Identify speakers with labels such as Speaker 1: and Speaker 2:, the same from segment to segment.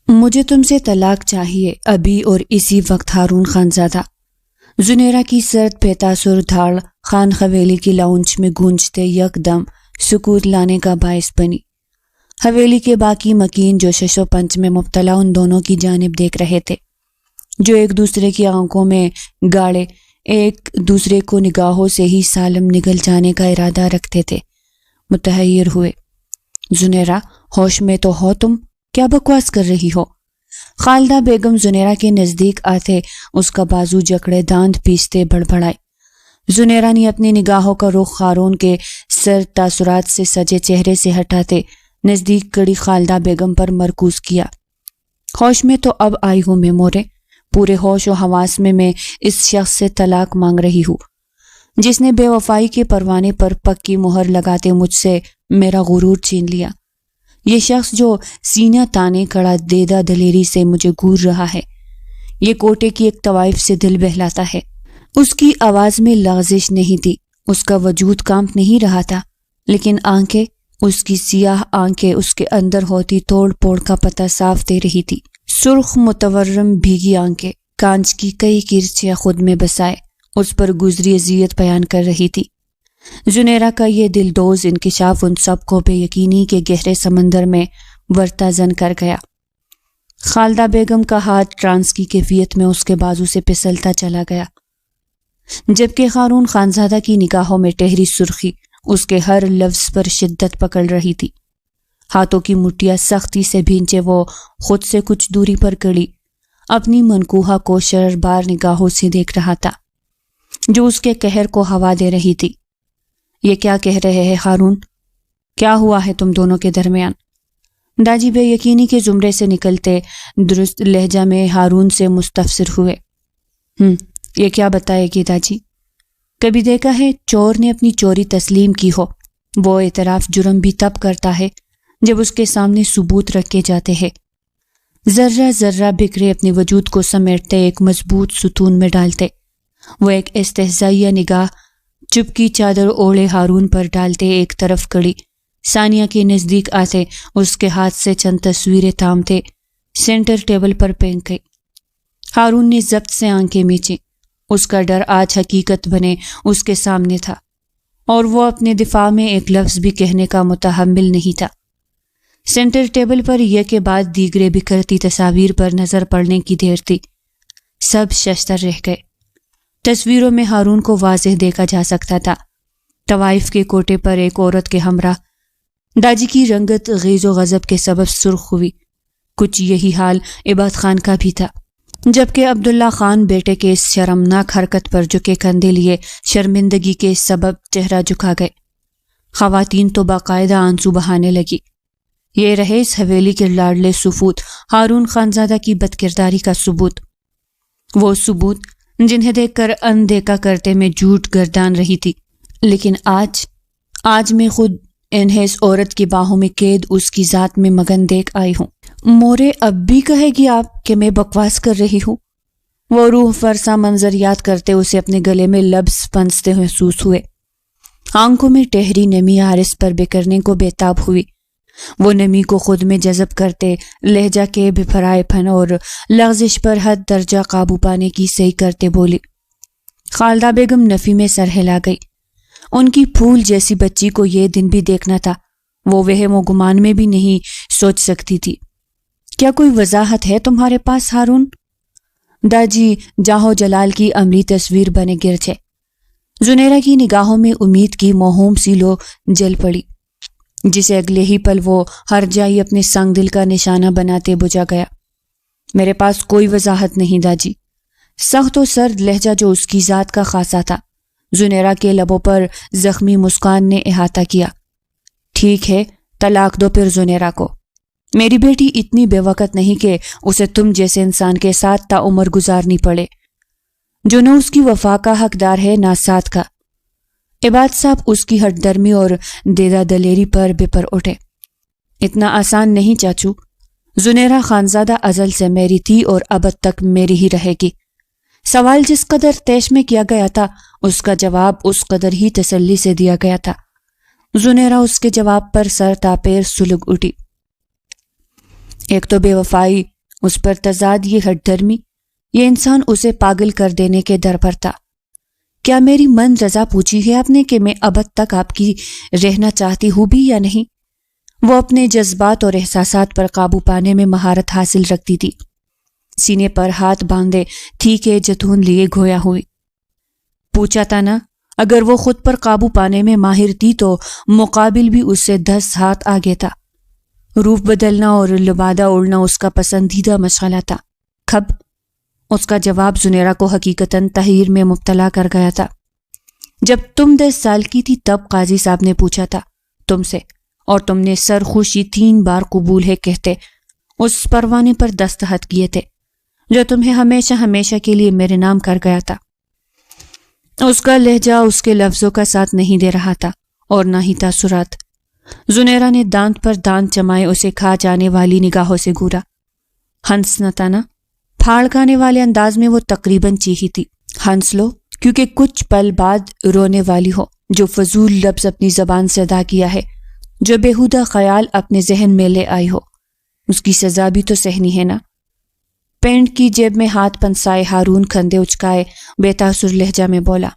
Speaker 1: مجھے تم سے طلاق چاہیے ابھی اور اسی وقت۔ ہارون خانزادہ۔ زنیرہ کی سرد بے تاثر دھاڑ خان حویلی کی لاؤنج میں گونجتے یک دم سکوت لانے کا باعث بنی۔ حویلی کے باقی مکین جو شش و پنج میں مبتلا ان دونوں کی جانب دیکھ رہے تھے، جو ایک دوسرے کی آنکھوں میں گاڑے ایک دوسرے کو نگاہوں سے ہی سالم نگل جانے کا ارادہ رکھتے تھے، متحیر ہوئے۔ زنیرہ، ہوش میں تو ہو تم؟ کیا بکواس کر رہی ہو؟ خالدہ بیگم زنیرہ کے نزدیک آتے اس کا بازو جکڑے دانت پیستے بڑبڑائے۔ زنیرہ نے اپنی نگاہوں کا رخ ہارون کے سرد تاثرات سے سجے چہرے سے ہٹاتے نزدیک کڑی خالدہ بیگم پر مرکوز کیا۔ ہوش میں تو اب آئی ہوں میں مورے، پورے ہوش و حواس میں اس شخص سے طلاق مانگ رہی ہوں جس نے بے وفائی کے پروانے پر پکی مہر لگاتے مجھ سے میرا غرور چھین لیا۔ یہ شخص جو سینہ تانے کڑا دیدہ دلیری سے مجھے گور رہا ہے، یہ کوٹے کی ایک طوائف سے دل بہلاتا ہے۔ اس کی آواز میں لغزش نہیں تھی، اس کا وجود کانپ نہیں رہا تھا، لیکن آنکھیں، اس کی سیاہ آنکھیں اس کے اندر ہوتی توڑ پھوڑ کا پتہ صاف دے رہی تھی۔ سرخ متورم بھیگی آنکھیں کانچ کی کئی کرچیاں خود میں بسائے اس پر گزری اذیت بیان کر رہی تھی۔ زنیرہ کا یہ دلدوز انکشاف ان سب کو بے یقینی کے گہرے سمندر میں ورتا زن کر گیا۔ خالدہ بیگم کا ہاتھ ٹرانس کی کیفیت میں اس کے بازو سے پھسلتا چلا گیا، جبکہ ہارون خانزادہ کی نگاہوں میں ٹہری سرخی اس کے ہر لفظ پر شدت پکڑ رہی تھی۔ ہاتھوں کی مٹھیاں سختی سے بھینچے وہ خود سے کچھ دوری پر کڑی اپنی منکوہا کو شرربار نگاہوں سے دیکھ رہا تھا، جو اس کے قہر کو ہوا دے رہی تھی۔ یہ کیا کہہ رہے ہیں ہارون؟ کیا ہوا ہے تم دونوں کے درمیان؟ داجی بے یقینی کے زمرے سے نکلتے درست لہجہ میں ہارون سے مستفسر ہوئے۔ یہ کیا بتائے گی داجی؟ کبھی دیکھا ہے چور نے اپنی چوری تسلیم کی ہو؟ وہ اعتراف جرم بھی تب کرتا ہے جب اس کے سامنے ثبوت رکھے جاتے ہیں۔ ذرہ ذرہ بکھرے اپنے وجود کو سمیٹتے ایک مضبوط ستون میں ڈالتے، وہ ایک استہزائیہ نگاہ چپ کی چادر اوڑھے ہارون پر ڈالتے ایک طرف کڑی ثانیہ کے نزدیک آتے اس کے ہاتھ سے چند تصویریں تھامتے سینٹر ٹیبل پر پھینک گئی۔ ہارون نے ضبط سے آنکھیں میچیں، اس کا ڈر آج حقیقت بنے اس کے سامنے تھا، اور وہ اپنے دفاع میں ایک لفظ بھی کہنے کا متحمل نہیں تھا۔ سینٹر ٹیبل پر یہ کے بعد دیگرے بکھرتی تصاویر پر نظر پڑنے کی دیر تھی، سب ششتر رہ گئے۔ تصویروں میں ہارون کو واضح دیکھا جا سکتا تھا، طوائف کے کوٹے پر ایک عورت کے ہمراہ۔ داجی کی رنگت غیظ و غضب کے سبب سرخ ہوئی۔ کچھ یہی حال عباد خان کا بھی تھا، جبکہ عبداللہ خان بیٹے کے اس شرمناک حرکت پر جھکے کندھے لیے شرمندگی کے سبب چہرہ جھکا گئے۔ خواتین تو باقاعدہ آنسو بہانے لگی۔ یہ رہے اس حویلی کے لاڈلے سفود ہارون خانزادہ کی بدکرداری کا ثبوت، وہ ثبوت جنہیں دیکھ کر اندیکھا کرتے میں جھوٹ گردان رہی تھی، لیکن آج میں خود انہیں اس عورت کی باہوں میں قید اس کی ذات میں مگن دیکھ آئی ہوں۔ مورے اب بھی کہے گی آپ کہ میں بکواس کر رہی ہوں؟ وہ روح فرسا منظر یاد کرتے اسے اپنے گلے میں لبز پنستے محسوس ہوئے۔ آنکھوں میں ٹہری نمی عارض پر بکھرنے کو بےتاب ہوئی۔ وہ نمی کو خود میں جذب کرتے لہجہ کے بپھرائے پن اور لغزش پر حد درجہ قابو پانے کی صحیح کرتے بولی۔ خالدہ بیگم نفی میں سر ہلا گئی۔ ان کی پھول جیسی بچی کو یہ دن بھی دیکھنا تھا، وہ وہم و گمان میں بھی نہیں سوچ سکتی تھی۔ کیا کوئی وضاحت ہے تمہارے پاس ہارون؟ داجی جاہو جلال کی عملی تصویر بنے گرچے۔ زنیرہ کی نگاہوں میں امید کی موہوم سی لو جل پڑی، جسے اگلے ہی پل وہ ہر جائی اپنے سنگ دل کا نشانہ بناتے بجھا گیا۔ میرے پاس کوئی وضاحت نہیں داجی۔ سخت و سرد لہجہ جو اس کی ذات کا خاصا تھا، زنیرہ کے لبوں پر زخمی مسکان نے احاطہ کیا۔ ٹھیک ہے، طلاق دو پھر زنیرہ کو۔ میری بیٹی اتنی بے وقت نہیں کہ اسے تم جیسے انسان کے ساتھ تا عمر گزارنی پڑے، جو نہ اس کی وفا کا حقدار ہے نہ ساتھ کا۔ عباد صاحب اس کی ہٹ درمی اور دیدہ دلیری پر بپر اٹھے۔ اتنا آسان نہیں چاچو، زنیرہ خانزادہ ازل سے میری تھی اور ابد تک میری ہی رہے گی۔ سوال جس قدر تیش میں کیا گیا تھا، اس کا جواب اس قدر ہی تسلی سے دیا گیا تھا۔ زنیرہ اس کے جواب پر سر تاپیر سلگ اٹھی۔ ایک تو بے وفائی اس پر تضاد یہ ہٹ دھرمی، یہ انسان اسے پاگل کر دینے کے در پر تھا۔ کیا میری من رضا پوچھی ہے آپ نے کہ میں ابد تک آپ کی رہنا چاہتی ہوں بھی یا نہیں؟ وہ اپنے جذبات اور احساسات پر قابو پانے میں مہارت حاصل رکھتی تھی۔ سینے پر ہاتھ باندھے ٹھیکے جتون لیے گھویا ہوئی پوچھا تھا نا، اگر وہ خود پر قابو پانے میں ماہر تھی تو مقابل بھی اس سے 10 ہاتھ آگے تھا۔ روپ بدلنا اور لبادہ اڑنا اس کا پسندیدہ مشغلہ تھا۔ کھب اس کا جواب زنیرہ کو حقیقتاً تحیر میں مبتلا کر گیا تھا۔ جب تم 10 سال کی تھی تب قاضی صاحب نے پوچھا تھا تم سے، اور تم نے سرخوشی 3 بار قبول ہے کہتے اس پروانے پر دستخط کیے تھے جو تمہیں ہمیشہ ہمیشہ کے لیے میرے نام کر گیا تھا۔ اس کا لہجہ اس کے لفظوں کا ساتھ نہیں دے رہا تھا اور نہ ہی تاثرات۔ زنیرہ نے دانت پر دانت جمائے اسے کھا جانے والی نگاہوں سے گھورا۔ ہنس نہ تھا نا؟ پھاڑ کھانے والے انداز میں وہ تقریباً چیخی تھی۔ ہنس لو، کیونکہ کچھ پل بعد رونے والی ہو۔ جو فضول لفظ اپنی زبان سے ادا کیا ہے، جو بےہودہ خیال اپنے ذہن میں لے آئی ہو، اس کی سزا بھی تو سہنی ہے نا۔ پینٹ کی جیب میں ہاتھ پنسائے ہارون کھندے اچکائے بے تاثر لہجہ میں بولا۔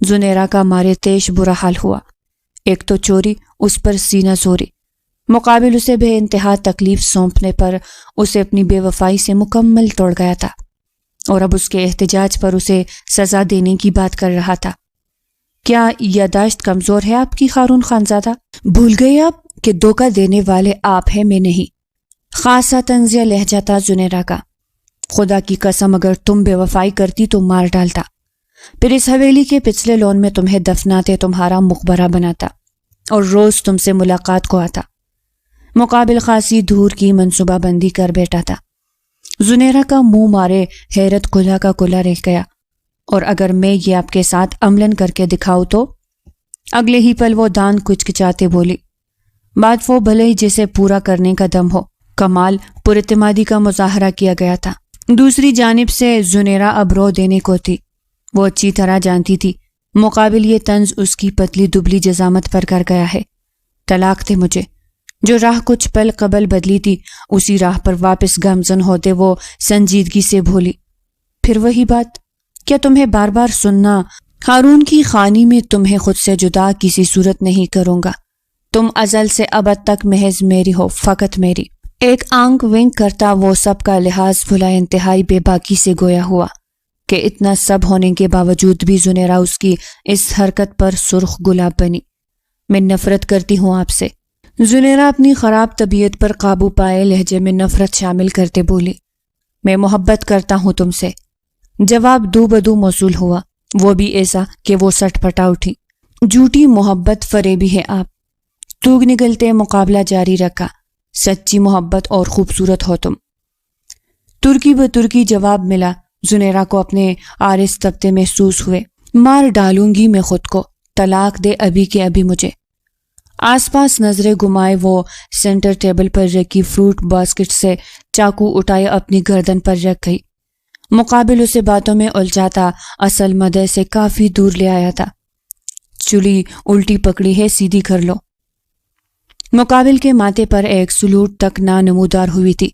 Speaker 1: زنیرہ کا مارے تیش برا حال ہوا۔ ایک تو چوری، اس پر سینہ زوری، مقابل اسے بے انتہا تکلیف سونپنے پر اسے اپنی بے وفائی سے مکمل توڑ گیا تھا، اور اب اس کے احتجاج پر اسے سزا دینے کی بات کر رہا تھا۔ کیا یادداشت کمزور ہے آپ کی ہارون خانزادہ؟ بھول گئے آپ کہ دھوکہ دینے والے آپ ہیں، میں نہیں۔ خاصا طنزیہ لہجہ تھا زنیرہ کا۔ خدا کی قسم اگر تم بے وفائی کرتی تو مار ڈالتا، پھر اس حویلی کے پچھلے لون میں تمہیں دفناتے، تمہارا مقبرہ بناتا اور روز تم سے ملاقات کو آتا۔ مقابل خاصی دور کی منصوبہ بندی کر بیٹھا تھا۔ زنیرہ کا منہ مارے حیرت کھلا کا کھلا رہ گیا۔ اور اگر میں یہ آپ کے ساتھ عملاً کر کے دکھاؤں تو؟ اگلے ہی پل وہ دان کچکچاتے بولی۔ بات وہ بھلے ہی جسے پورا کرنے کا دم ہو، کمال پر اعتمادی کا مظاہرہ کیا گیا تھا۔ دوسری جانب سے زنیرہ اب رو دینے کو تھی۔ وہ اچھی طرح جانتی تھی مقابل یہ طنز اس کی پتلی دبلی جزامت پر کر گیا ہے۔ طلاق دے مجھے۔ جو راہ کچھ پل قبل بدلی تھی اسی راہ پر واپس گامزن ہوتے وہ سنجیدگی سے بولی۔ پھر وہی بات، کیا تمہیں بار بار سننا؟ ہارون کی خانی میں تمہیں خود سے جدا کسی صورت نہیں کروں گا۔ تم ازل سے ابد تک محض میری ہو، فقط میری۔ ایک آنکھ ونک کرتا وہ سب کا لحاظ بھلا انتہائی بے باکی سے گویا ہوا کہ اتنا سب ہونے کے باوجود بھی زنیرہ اس کی اس حرکت پر سرخ گلاب بنی۔ میں نفرت کرتی ہوں آپ سے۔ زنیرہ اپنی خراب طبیعت پر قابو پائے لہجے میں نفرت شامل کرتے بولی۔ میں محبت کرتا ہوں تم سے۔ جواب دو بدو موصول ہوا، وہ بھی ایسا کہ وہ سٹ پٹا اٹھی۔ جھوٹی محبت فریبی ہے آپ۔ توگ نگلتے مقابلہ جاری رکھا۔ سچی محبت اور خوبصورت ہو تم۔ ترکی بترکی جواب ملا۔ زنیرہ کو اپنے آرس تپتے محسوس ہوئے۔ مار ڈالوں گی میں خود کو، طلاق دے ابھی کے ابھی مجھے۔ آس پاس نظریں گھمائے وہ سینٹر ٹیبل پر رکھی فروٹ باسکٹ سے چاقو اٹھائے اپنی گردن پر رکھ گئی۔ مقابل اسے باتوں میں الجھاتا اصل مدعے سے کافی دور لے آیا تھا۔ چلی الٹی پکڑی ہے، سیدھی کر لو۔ مقابل کے ماتھے پر ایک سلوٹ تک نہ نمودار ہوئی تھی۔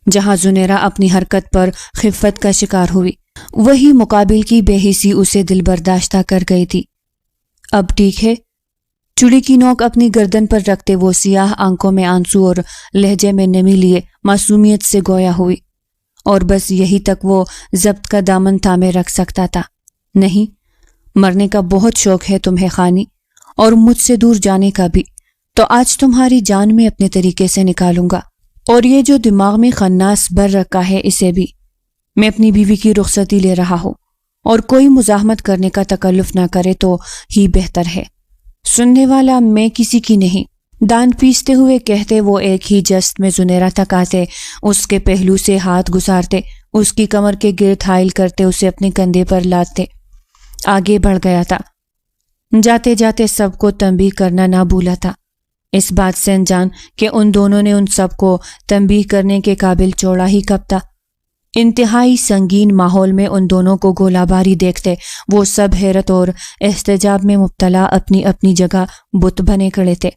Speaker 1: جہاں زنیرہ اپنی حرکت پر خفت کا شکار ہوئی، وہی مقابل کی بے حسی اسے دل برداشتہ کر گئی تھی۔ اب ٹھیک ہے؟ چڑی کی نوک اپنی گردن پر رکھتے وہ سیاہ آنکھوں میں آنسو اور لہجے میں نمی لیے معصومیت سے گویا ہوئی، اور بس یہی تک وہ ضبط کا دامن تھامے رکھ سکتا تھا۔ نہیں، مرنے کا بہت شوق ہے تمہیں خانی، اور مجھ سے دور جانے کا بھی، تو آج تمہاری جان میں اپنے طریقے سے نکالوں گا، اور یہ جو دماغ میں خناس بھر رکھا ہے اسے بھی۔ میں اپنی بیوی کی رخصتی لے رہا ہوں، اور کوئی مزاحمت کرنے کا تکلف نہ کرے تو ہی بہتر ہے۔ سننے والا میں کسی کی نہیں۔ دان پیستے ہوئے کہتے وہ ایک ہی جست میں زنیرہ تک آتے، اس کے پہلو سے ہاتھ گزارتے، اس کی کمر کے گرد حائل کرتے، اسے اپنے کندھے پر لادتے۔ آگے بڑھ گیا تھا۔ جاتے جاتے سب کو تنبیہ کرنا نہ بھولا تھا، اس بات سے انجان کہ ان دونوں نے ان سب کو تنبیہ کرنے کے قابل چھوڑا ہی کب تھا۔ انتہائی سنگین ماحول میں ان دونوں کو گولہ باری دیکھتے وہ سب حیرت اور احتجاب میں مبتلا اپنی اپنی جگہ بت بنے کھڑے تھے۔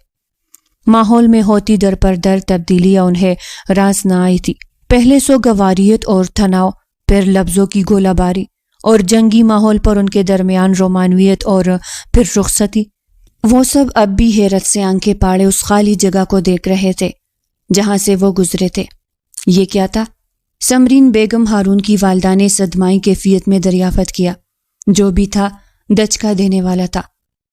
Speaker 1: ماحول میں ہوتی در پر در تبدیلیاں انہیں راز نہ آئی تھی۔ پہلے سوگواریت اور تناؤ، پھر لفظوں کی گولہ باری، اور جنگی ماحول پر ان کے درمیان رومانویت، اور پھر رخصتی۔ وہ سب اب بھی حیرت سے آنکھیں پاڑے اس خالی جگہ کو دیکھ رہے تھے جہاں سے وہ گزرے تھے۔ یہ کیا تھا؟ سمرین بیگم ہارون کی والدہ نے صدمائی کیفیت میں دریافت کیا۔ جو بھی تھا دچکا دینے والا تھا۔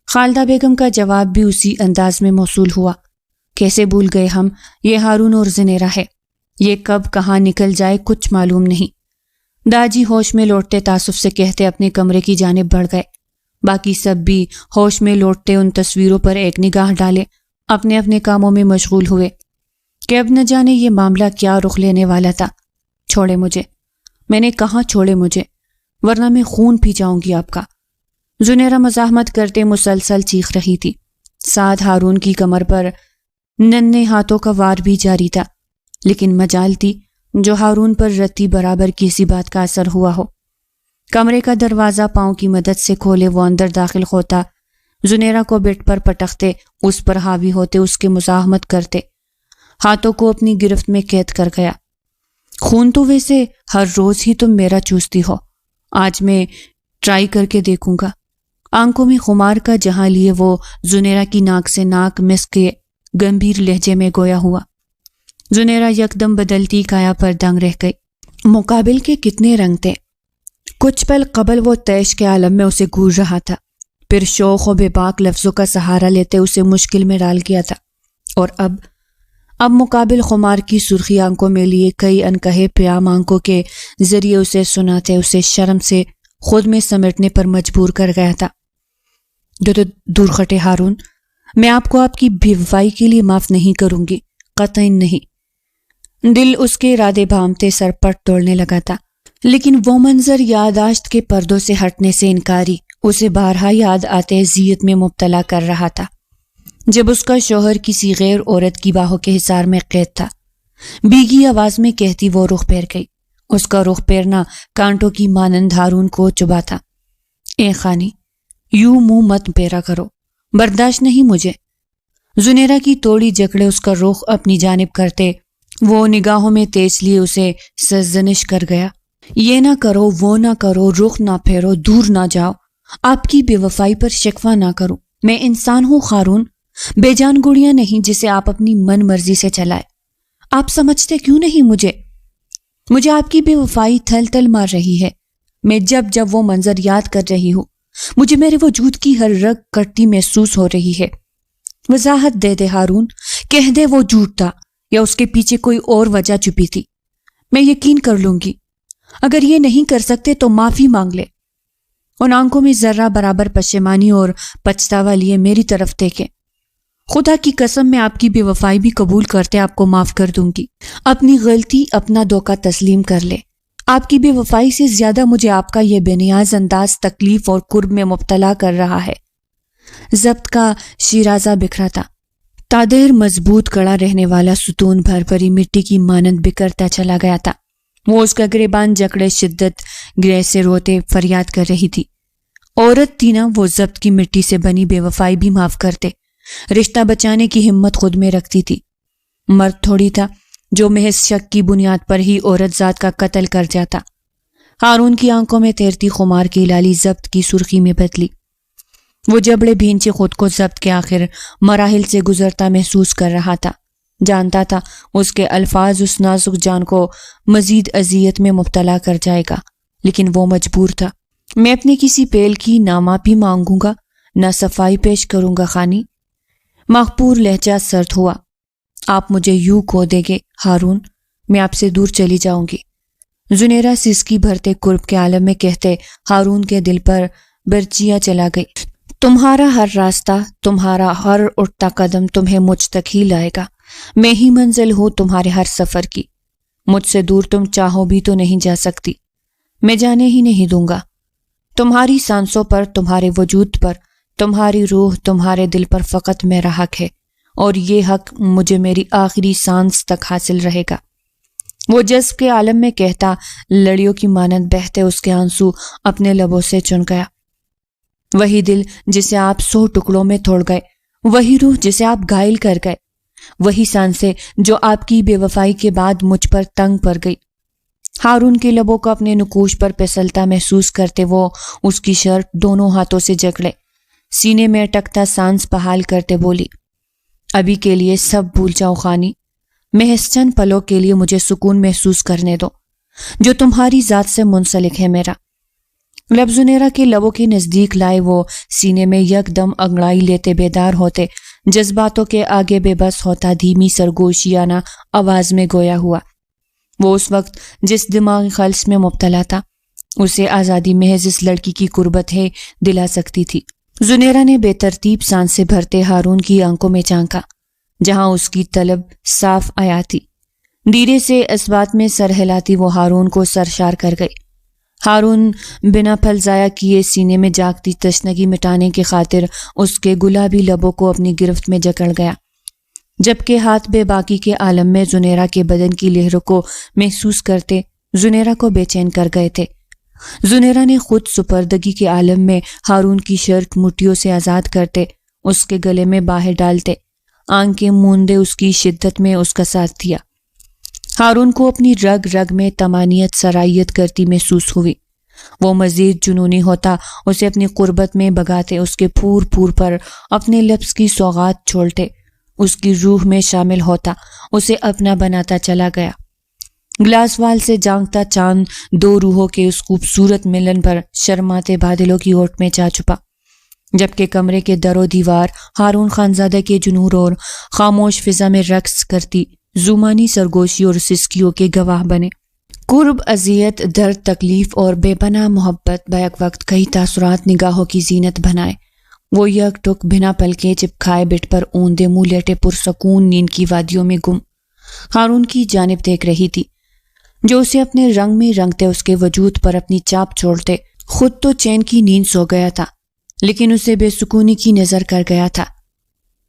Speaker 1: خالدہ بیگم کا جواب بھی اسی انداز میں موصول ہوا۔ کیسے بھول گئے ہم، یہ ہارون اور زنیرہ ہے۔ یہ کب کہاں نکل جائے کچھ معلوم نہیں۔ داجی ہوش میں لوٹتے تعصب سے کہتے اپنے کمرے کی جانب بڑھ گئے۔ باقی سب بھی ہوش میں لوٹتے ان تصویروں پر ایک نگاہ ڈالے، اپنے اپنے کاموں میں مشغول ہوئے کہ اب نہ جانے یہ معاملہ کیا رخ لینے والا تھا۔ چھوڑے مجھے، میں نے کہاں چھوڑے مجھے، ورنہ میں خون پی جاؤں گی آپ کا۔ زنیرہ مزاحمت کرتے مسلسل چیخ رہی تھی۔ ساتھ ہارون کی کمر پر ننھے ہاتھوں کا وار بھی جاری تھا، لیکن مجال تھی جو ہارون پر رتی برابر کسی بات کا اثر ہوا ہو۔ کمرے کا دروازہ پاؤں کی مدد سے کھولے وہ اندر داخل ہوتا، زنیرہ کو بیڈ پر پٹکتے، اس پر حاوی ہوتے، اس کے مزاحمت کرتے، ہاتھوں کو اپنی گرفت میں قید کر گیا۔ خون تو ویسے ہر روز ہی تم میرا چوستی ہو، آج میں ٹرائی کر کے دیکھوں گا۔ آنکھوں میں خمار کا جہاں لیے وہ زنیرہ کی ناک سے ناک مس کے گمبھیر لہجے میں گویا ہوا۔ زنیرہ یکدم بدلتی کایا پر دنگ رہ گئی۔ مقابل کے کتنے رنگ تھے۔ کچھ پل قبل وہ تیش کے عالم میں اسے گور رہا تھا، پھر شوق و بے باک لفظوں کا سہارا لیتے اسے مشکل میں ڈال گیا تھا، اور اب مقابل خمار کی سرخی آنکھوں میں لیے کئی انکہے پیام آنکھوں کے ذریعے اسے سناتے اسے شرم سے خود میں سمیٹنے پر مجبور کر گیا تھا۔ دور خٹے ہارون، میں آپ کو آپ کی بے وفائی کے لیے معاف نہیں کروں گی، قطعاً نہیں۔ دل اس کے ارادے بھامتے سر پٹ توڑنے لگا تھا، لیکن وہ منظر یادداشت کے پردوں سے ہٹنے سے انکاری اسے بارہا یاد آتے ذیت میں مبتلا کر رہا تھا، جب اس کا شوہر کسی غیر عورت کی باہوں کے حصار میں قید تھا۔ بیگی آواز میں کہتی وہ رخ پھیر گئی۔ اس کا رخ پھیرنا کانٹوں کی مانند ہارون کو چبھا تھا۔ اے خانی، یوں منہ مت پھیرا کرو، برداشت نہیں مجھے۔ زنیرہ کی توڑی جکڑے اس کا رخ اپنی جانب کرتے وہ نگاہوں میں تیز لیے اسے سرزنش کر گیا۔ یہ نہ کرو، وہ نہ کرو، رخ نہ پھیرو، دور نہ جاؤ، آپ کی بے وفائی پر شکوہ نہ کروں۔ میں انسان ہوں ہارون، بے جان گڑیاں نہیں جسے آپ اپنی من مرضی سے چلائے۔ آپ سمجھتے کیوں نہیں مجھے آپ کی بے وفائی تھل تھل مار رہی ہے۔ میں جب وہ منظر یاد کر رہی ہوں، مجھے میرے وجود کی ہر رگ کٹتی محسوس ہو رہی ہے۔ وضاحت دے دے ہارون، کہہ دے وہ جھوٹ تھا یا اس کے پیچھے کوئی اور وجہ چھپی تھی، میں یقین کر لوں گی۔ اگر یہ نہیں کر سکتے تو معافی مانگ لے۔ ان آنکھوں میں ذرہ برابر پشیمانی اور پچھتاوا لیے میری طرف دیکھے۔ خدا کی قسم میں آپ کی بے وفائی بھی قبول کرتے آپ کو معاف کر دوں گی۔ اپنی غلطی، اپنا دھوکہ تسلیم کر لے۔ آپ کی بے وفائی سے زیادہ مجھے آپ کا یہ بے نیاز انداز تکلیف اور کرب میں مبتلا کر رہا ہے۔ ضبط کا شیرازہ بکھرا تھا، تادیر مضبوط کڑا رہنے والا ستون بھر بھری مٹی کی مانند بکھرتا چلا گیا تھا۔ وہ اس کا گریبان جکڑے شدت گرہ سے روتے فریاد کر رہی تھی۔ عورت تھی نا وہ، ضبط کی مٹی سے بنی بے وفائی بھی معاف کرتے، رشتہ بچانے کی ہمت خود میں رکھتی تھی۔ مرد تھوڑی تھا جو محض شک کی بنیاد پر ہی عورت ذات کا قتل کر جاتا۔ ہارون کی آنکھوں میں تیرتی خمار کی لالی ضبط کی سرخی میں بدلی۔ وہ جبڑے بھینچے خود کو ضبط کے آخر مراحل سے گزرتا محسوس کر رہا تھا۔ جانتا تھا اس کے الفاظ اس نازک جان کو مزید اذیت میں مبتلا کر جائے گا، لیکن وہ مجبور تھا۔ میں اپنے کسی پیل کی نہ معافی مانگوں گا، نہ صفائی پیش کروں گا خانی۔ مغپور لہجہ سرد ہوا۔ آپ مجھے یوں کھو دیں گے ہارون، میں آپ سے دور چلی جاؤں گی۔ زنیرہ سسکی بھرتے قرب کے عالم میں کہتے ہارون کے دل پر برچیاں چلا گئی۔ تمہارا ہر راستہ، تمہارا ہر اٹھتا قدم تمہیں مجھ تک ہی لائے گا۔ میں ہی منزل ہوں تمہارے ہر سفر کی۔ مجھ سے دور تم چاہو بھی تو نہیں جا سکتی، میں جانے ہی نہیں دوں گا۔ تمہاری سانسوں پر، تمہارے وجود پر، تمہاری روح، تمہارے دل پر فقط میرا حق ہے، اور یہ حق مجھے میری آخری سانس تک حاصل رہے گا۔ وہ جذب کے عالم میں کہتا لڑیوں کی مانند بہتے اس کے آنسو اپنے لبوں سے چن گیا۔ وہی دل جسے آپ 100 ٹکڑوں میں توڑ گئے، وہی روح جسے آپ گھائل کر گئے، وہی سانسیں جو آپ کی بے وفائی کے بعد مجھ پر تنگ پڑ گئی۔ ہارون کے لبوں کو اپنے نکوش پر پھسلتا محسوس کرتے وہ اس کی شرٹ دونوں ہاتھوں سے جکڑے، سینے میں اٹکتا سانس بحال کرتے بولی، ابھی کے لیے سب بھول جاؤ خانی، محض چند پلوں کے لیے مجھے سکون محسوس کرنے دو جو تمہاری ذات سے منسلک ہے میرا۔ لب زنیرہ کے لبوں کے نزدیک لائے وہ سینے میں یک دم انگڑائی لیتے بیدار ہوتے، جذباتوں کے آگے بے بس ہوتا دھیمی سرگوشیانہ آواز میں گویا ہوا۔ وہ اس وقت جس دماغی خلس میں مبتلا تھا اسے آزادی محض اس لڑکی کی قربت ہے دلا سکتی تھی۔ زنیرہ نے بے ترتیب سانسیں بھرتے ہارون کی آنکھوں میں جھانکا جہاں اس کی طلب صاف آیا تھی۔ دھیرے سے اس بات میں سر ہلاتی وہ ہارون کو سرشار کر گئی۔ ہارون بنا پھل ضائع کیے سینے میں جاگتی تشنگی مٹانے کی خاطر اس کے گلابی لبوں کو اپنی گرفت میں جکڑ گیا، جبکہ ہاتھ بے باکی کے عالم میں زنیرہ کے بدن کی لہروں کو محسوس کرتے زنیرہ کو بے چین کر گئے تھے۔ زنیرہ نے خود سپردگی کے عالم میں ہارون کی شرٹ مٹھیوں سے آزاد کرتے اس کے گلے میں باہیں ڈالتے آنکھیں موندے اس کی شدت میں اس کا ساتھ دیا۔ ہارون کو اپنی رگ رگ میں طمانینت سرایت کرتی محسوس ہوئی۔ وہ مزید جنونی ہوتا اسے اپنی قربت میں بگاتے اس کے پھور پھور پر اپنے لبس کی سوغات چھوڑتے اس کی روح میں شامل ہوتا اسے اپنا بناتا چلا گیا۔ گلاس وال سے جانگتا چاند دو روحوں کے اس خوبصورت ملن پر شرماتے بادلوں کی اوٹ میں جا چھپا، جبکہ کمرے کے در و دیوار ہارون خانزادہ کے جنور اور خاموش فضا میں رقص کرتی زمانی سرگوشی اور سسکیوں کے گواہ بنے۔ قرب، اذیت، درد، تکلیف اور بے پناہ محبت بیک وقت کئی تاثرات نگاہوں کی زینت بنائے۔ وہ یک ٹک بنا پلکیں چپکائے بٹ پر اوندے منہ لیٹے پرسکون نیند کی وادیوں میں گم ہارون کی جانب دیکھ رہی تھی، جو اسے اپنے رنگ میں رنگتے اس کے وجود پر اپنی چاپ چھوڑتے خود تو چین کی نیند سو گیا تھا لیکن اسے بے سکونی کی نظر کر گیا تھا۔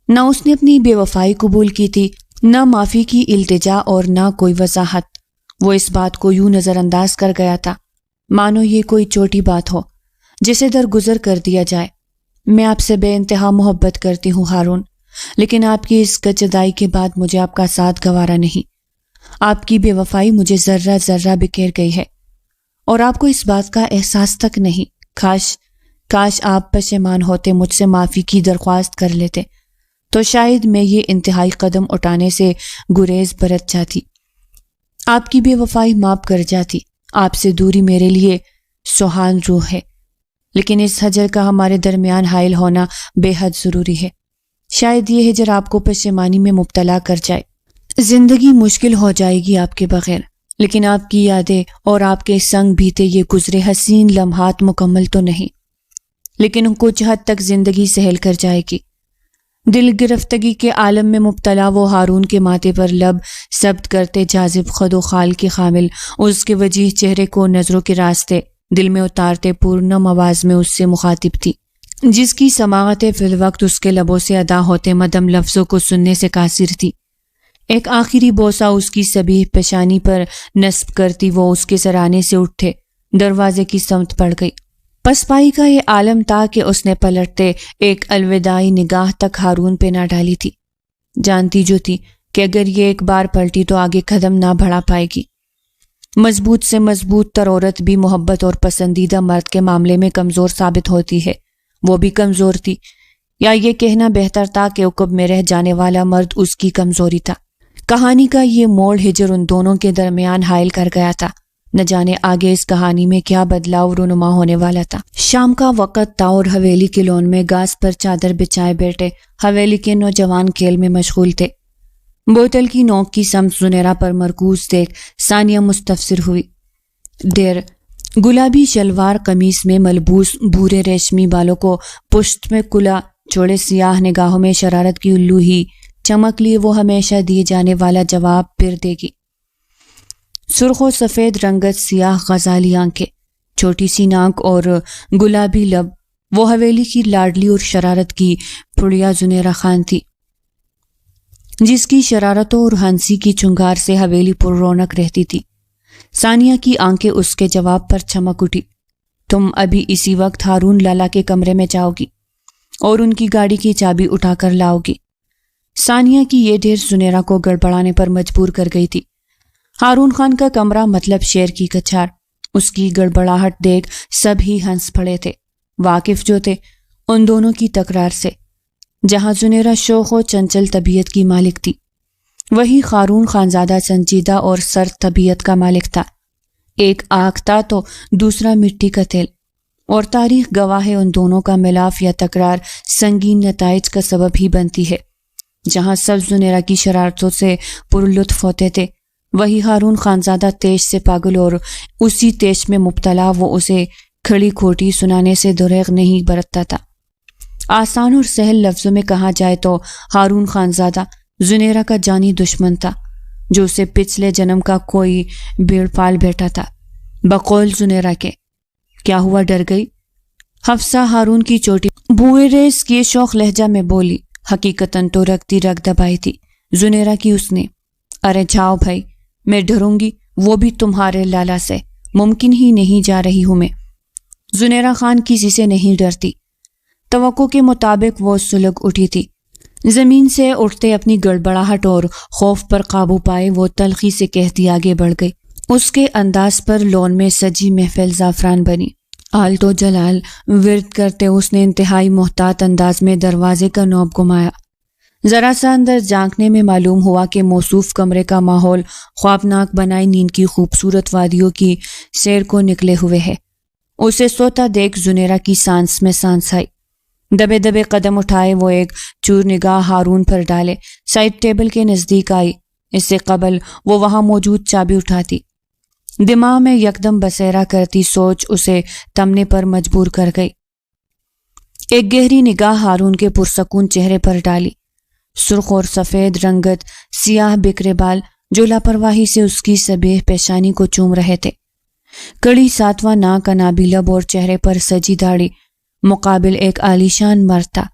Speaker 1: نہ اس نے اپنی بے وفائی قبول کی تھی، نہ معافی کی التجا اور نہ کوئی وضاحت۔ وہ اس بات کو یوں نظر انداز کر گیا تھا مانو یہ کوئی چھوٹی بات ہو جسے درگزر کر دیا جائے۔ میں آپ سے بے انتہا محبت کرتی ہوں ہارون، لیکن آپ کی اس جدائی کے بعد مجھے آپ کا ساتھ گوارا نہیں۔ آپ کی بے وفائی مجھے ذرہ ذرہ بکھیر گئی ہے اور آپ کو اس بات کا احساس تک نہیں۔ کاش آپ پشیمان ہوتے، مجھ سے معافی کی درخواست کر لیتے تو شاید میں یہ انتہائی قدم اٹھانے سے گریز برت جاتی، آپ کی بے وفائی معاف کر جاتی۔ آپ سے دوری میرے لیے سوہان روح ہے، لیکن اس ہجر کا ہمارے درمیان حائل ہونا بے حد ضروری ہے۔ شاید یہ ہجر آپ کو پشیمانی میں مبتلا کر جائے، زندگی مشکل ہو جائے گی آپ کے بغیر، لیکن آپ کی یادیں اور آپ کے سنگ بیتے یہ گزرے حسین لمحات مکمل تو نہیں، لیکن کچھ حد تک زندگی سہل کر جائے گی۔ دل گرفتگی کے عالم میں مبتلا وہ ہارون کے ماتھے پر لب ثبت کرتے جاذب خد و خال کی خامل اس کے وجیح چہرے کو نظروں کے راستے دل میں اتارتے پورنم آواز میں اس سے مخاطب تھی، جس کی سماعتیں فی الوقت اس کے لبوں سے ادا ہوتے مدم لفظوں کو سننے سے قاصر تھی۔ ایک آخری بوسہ اس کی سبیح پیشانی پر نصب کرتی وہ اس کے سرانے سے اٹھے دروازے کی سمت پڑ گئی۔ پسپائی کا یہ عالم تھا کہ اس نے پلٹتے ایک الوداعی نگاہ تک ہارون پہ نہ ڈالی تھی، جانتی جو تھی کہ اگر یہ ایک بار پلٹی تو آگے قدم نہ بڑھا پائے گی۔ مضبوط سے مضبوط تر عورت بھی محبت اور پسندیدہ مرد کے معاملے میں کمزور ثابت ہوتی ہے، وہ بھی کمزور تھی، یا یہ کہنا بہتر تھا کہ عقب میں رہ جانے والا مرد اس کی کمزوری تھا۔ کہانی کا یہ موڑ ہجر ان دونوں کے درمیان حائل کر گیا تھا، نہ جانے آگے اس کہانی میں کیا بدلاؤ رونما ہونے والا تھا۔ شام کا وقت تھا اور حویلی کے لون میں گھاس پر چادر بچھائے بیٹھے حویلی کے نوجوان کھیل میں مشغول تھے۔ بوتل کی نوک کی سمت زنیرہ پر مرکوز دیکھ ثانیہ مستفسر ہوئی۔ دیر گلابی شلوار قمیص میں ملبوس بھورے ریشمی بالوں کو پشت میں کلا چوڑے سیاہ نگاہوں میں شرارت کی الو ہی چمک لیے وہ ہمیشہ دیے جانے والا جواب پھر دے گی۔ سرخ و سفید رنگت، سیاہ غزالی آنکھیں، چھوٹی سی ناک اور گلابی لب، وہ حویلی کی لاڈلی اور شرارت کی پڑیا زنیرہ خان تھی، جس کی شرارتوں اور ہنسی کی چنگار سے حویلی پر رونق رہتی تھی۔ ثانیہ کی آنکھیں اس کے جواب پر چمک اٹھی۔ تم ابھی اسی وقت ہارون لالا کے کمرے میں جاؤ گی اور ان کی گاڑی کی چابی اٹھا کر لاؤ گی۔ ثانیہ کی یہ ڈھیر زنیرہ کو گڑبڑانے پر مجبور کر گئی تھی۔ ہارون خان کا کمرہ مطلب شیر کی کچھار، اس کی گڑبڑاہٹ دیکھ سب ہی ہنس پڑے تھے، واقف جو تھے ان دونوں کی تکرار سے۔ جہاں زنیرہ شوخ و چنچل طبیعت کی مالک تھی، وہی ہارون خانزادہ سنجیدہ اور سرد طبیعت کا مالک تھا۔ ایک آگ تھا تو دوسرا مٹی کا تیل، اور تاریخ گواہ ہے ان دونوں کا ملاف یا تکرار سنگین نتائج کا سبب ہی بنتی ہے۔ جہاں سب زنیرہ کی شرارتوں سے پرلطف ہوتے تھے، وہی ہارون خانزادہ تیش سے پاگل، اور اسی تیش میں مبتلا وہ اسے کھڑی کھوٹی سنانے سے دریغ نہیں برتتا تھا۔ آسان اور سہل لفظوں میں کہا جائے تو ہارون خانزادہ زنیرہ کا جانی دشمن تھا، جو اسے پچھلے جنم کا کوئی بھیڑ پال بیٹھا تھا۔ بقول زنیرہ کے کیا ہوا، ڈر گئی؟ حفصہ ہارون کی چوٹی بھوئے ریس کی شوخ لہجہ میں بولی۔ حقیقتاً تو رکھتی رکھ دبائی تھی زنیرہ کی اس نے۔ ارے جاؤ بھائی، میں ڈروں گی، وہ بھی تمہارے لالا سے؟ ممکن ہی نہیں، جا رہی ہوں میں۔ زنیرہ خان کسی سے نہیں ڈرتی۔ توقع کے مطابق وہ سلگ اٹھی تھی۔ زمین سے اٹھتے اپنی گڑبڑاہٹ اور خوف پر قابو پائے وہ تلخی سے کہتی آگے بڑھ گئی۔ اس کے انداز پر لون میں سجی محفل زعفران بنی۔ آل تو جلال ورد کرتے اس نے انتہائی محتاط انداز میں دروازے کا نوب گھمایا۔ ذرا سا اندر جھانکنے میں معلوم ہوا کہ موصوف کمرے کا ماحول خوابناک بنائے نیند کی خوبصورت وادیوں کی سیر کو نکلے ہوئے ہے۔ اسے سوتا دیکھ زنیرہ کی سانس میں سانس آئی۔ دبے دبے قدم اٹھائے وہ ایک چور نگاہ ہارون پر ڈالے، سائڈ ٹیبل کے نزدیک آئی۔ اس سے قبل وہ وہاں موجود چابی اٹھاتی۔ دماغ میں یکدم بسیرا کرتی سوچ اسے تمنے پر مجبور کر گئی۔ ایک گہری نگاہ ہارون کے پرسکون چہرے پر ڈالی۔ سرخ اور سفید رنگت سیاہ بکھرے بال جو لاپرواہی سے اس کی سبیح پیشانی کو چوم رہے تھے، کڑی ساتواں ناک، انابی لب اور چہرے پر سجی داڑھی، مقابل ایک عالیشان مرد تھا